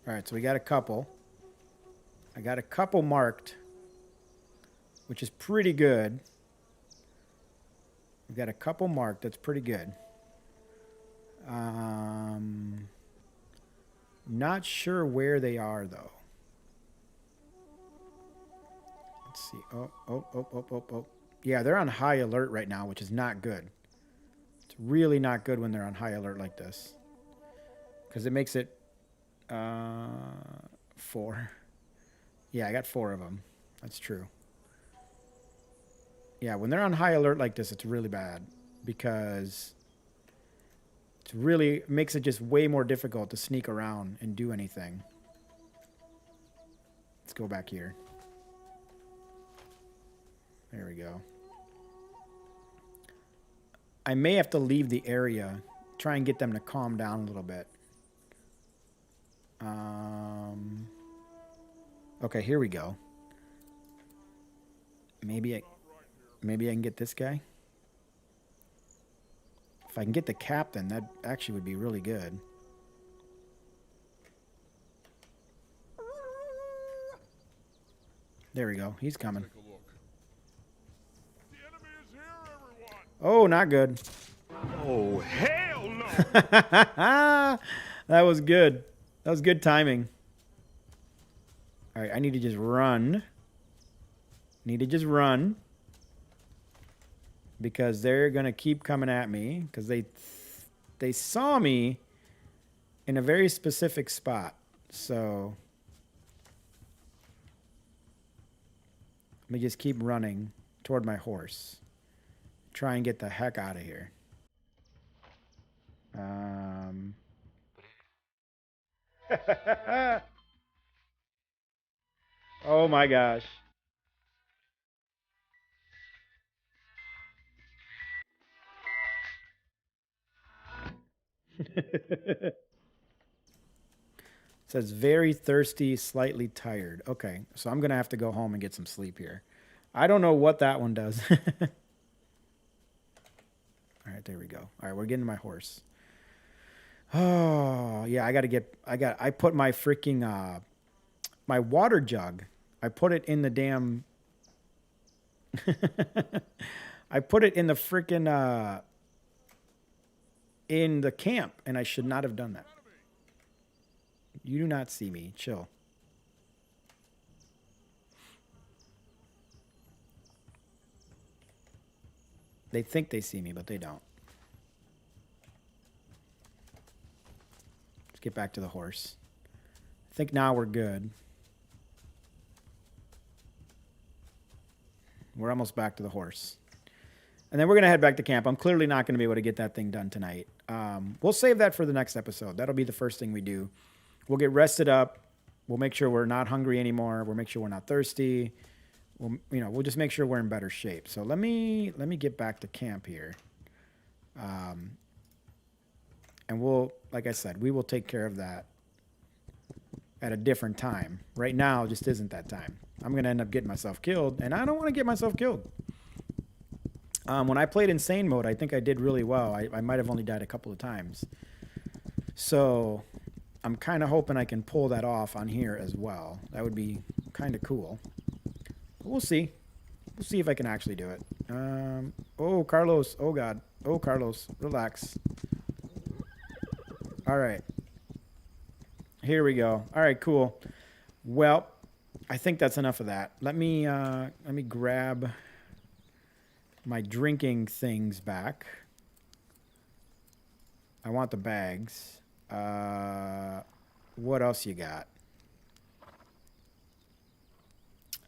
All right, so we got a couple. I got a couple marked, which is pretty good. We've got a couple marked. That's pretty good. Not sure where they are, though. Let's see. Oh. Yeah, they're on high alert right now, which is not good. It's really not good when they're on high alert like this. Because it makes it 4. Yeah, I got 4 of them. That's true. Yeah, when they're on high alert like this, it's really bad. Because it really makes it just way more difficult to sneak around and do anything. Let's go back here. There we go. I may have to leave the area. Try and get them to calm down a little bit. Okay, here we go. Maybe I can get this guy. If I can get the captain, that actually would be really good. There we go. He's coming. Take a look. The enemy is here, everyone. Oh, not good. Oh, hell no! That was good. That was good timing. All right, I need to just run. Need to just run. Because they're going to keep coming at me. Because they saw me in a very specific spot. So let me just keep running toward my horse. Try and get the heck out of here. Oh my gosh. Says very thirsty, slightly tired. Okay, so I'm going to have to go home and get some sleep here. I don't know what that one does. All right, there we go. All right, we're getting my horse. Oh, yeah, I put my freaking, my water jug. I put it in the damn, I put it in the freaking, in the camp, and I should not have done that. You do not see me. Chill. They think they see me, but they don't. Let's get back to the horse. I think now we're good. We're almost back to the horse. And then we're going to head back to camp. I'm clearly not going to be able to get that thing done tonight. We'll save that for the next episode. That'll be the first thing we do. We'll get rested up. We'll make sure we're not hungry anymore. We'll make sure we're not thirsty. We'll just make sure we're in better shape. So let me get back to camp here. And we'll, like I said, we will take care of that at a different time. Right now just isn't that time. I'm going to end up getting myself killed, and I don't want to get myself killed. When I played Insane Mode, I think I did really well. I might have only died a couple of times. So I'm kind of hoping I can pull that off on here as well. That would be kind of cool. But we'll see. We'll see if I can actually do it. Oh, Carlos. Oh, God. Oh, Carlos. Relax. All right. Here we go. All right, cool. Well, I think that's enough of that. Let me grab my drinking things back. I want the bags. What else you got?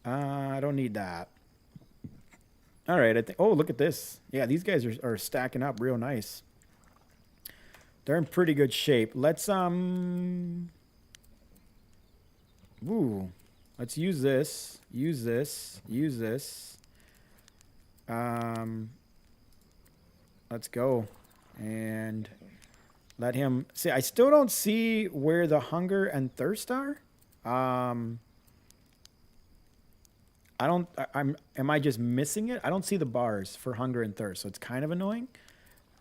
I don't need that. All right, I think. Oh, look at this. Yeah, these guys are stacking up real nice. They're in pretty good shape. Let's let's use this. Use this. Use this. Let's go and let him see. I still don't see where the hunger and thirst are. Am I just missing it? I don't see the bars for hunger and thirst, so it's kind of annoying.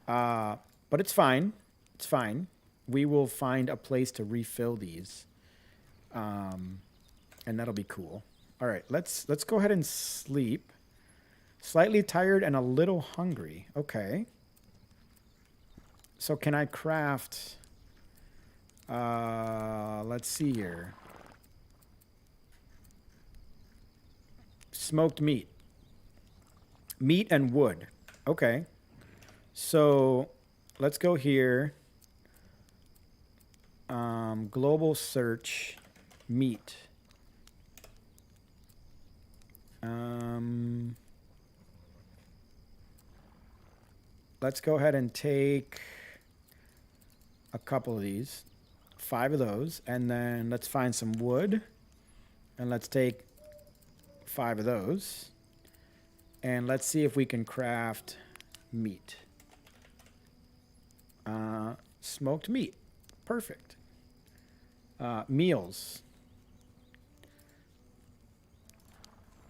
But it's fine. It's fine. We will find a place to refill these. And that'll be cool. All right, let's go ahead and sleep. Slightly tired and a little hungry. Okay. So can I craft... let's see here. Smoked meat. Meat and wood. Okay. So let's go here. Global search. Meat. Let's go ahead and take a couple of these. 5 of those. And then let's find some wood. And let's take 5 of those. And let's see if we can craft meat. Smoked meat. Perfect. Meals.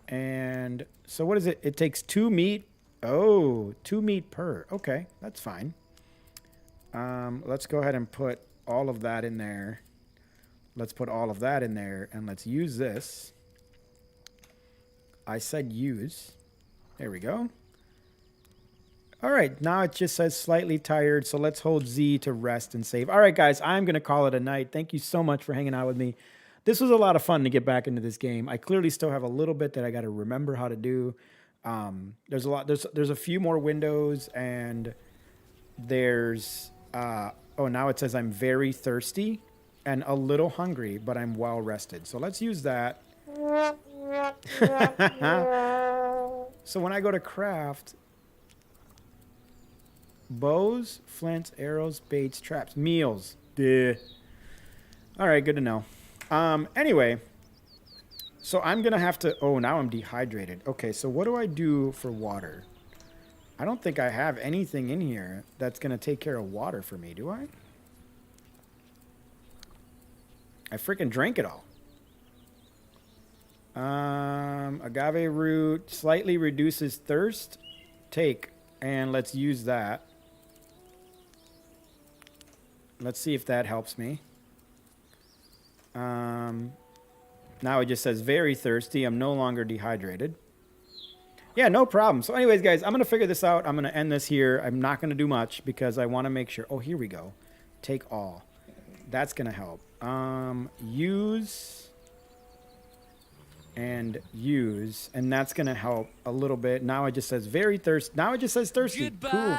And so what is it? It takes 2 meat. Oh, 2 meat per. Okay, that's fine. Let's go ahead and put all of that in there. Let's put all of that in there, and let's use this. I said use. There we go. All right, now it just says slightly tired, so let's hold Z to rest and save. All right, guys, I'm going to call it a night. Thank you so much for hanging out with me. this was a lot of fun to get back into this game. I clearly still have a little bit that I got to remember how to do. There's a lot. There's a few more windows, and there's oh, now it says I'm very thirsty and a little hungry, but I'm well rested. So let's use that. So when I go to craft, bows, flints, arrows, baits, traps, meals. Duh. All right, good to know. Anyway, so I'm going to have to... Oh, now I'm dehydrated. Okay, so what do I do for water? I don't think I have anything in here that's going to take care of water for me, do I? I freaking drank it all. Agave root slightly reduces thirst. Take, and let's use that. Let's see if that helps me. Now it just says very thirsty. I'm no longer dehydrated. Yeah, no problem. So anyways, guys, I'm going to figure this out. I'm going to end this here. I'm not going to do much because I want to make sure. Oh, here we go. Take all. That's going to help. Use and use, and that's going to help a little bit. Now it just says very thirsty. Now it just says thirsty. Cool.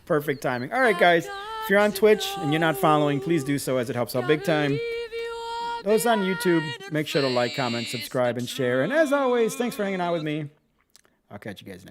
Perfect timing. All right, guys. If you're on Twitch and you're not following, please do so as it helps out big time. Those on YouTube, make sure to like, comment, subscribe, and share. And as always, thanks for hanging out with me. I'll catch you guys next time.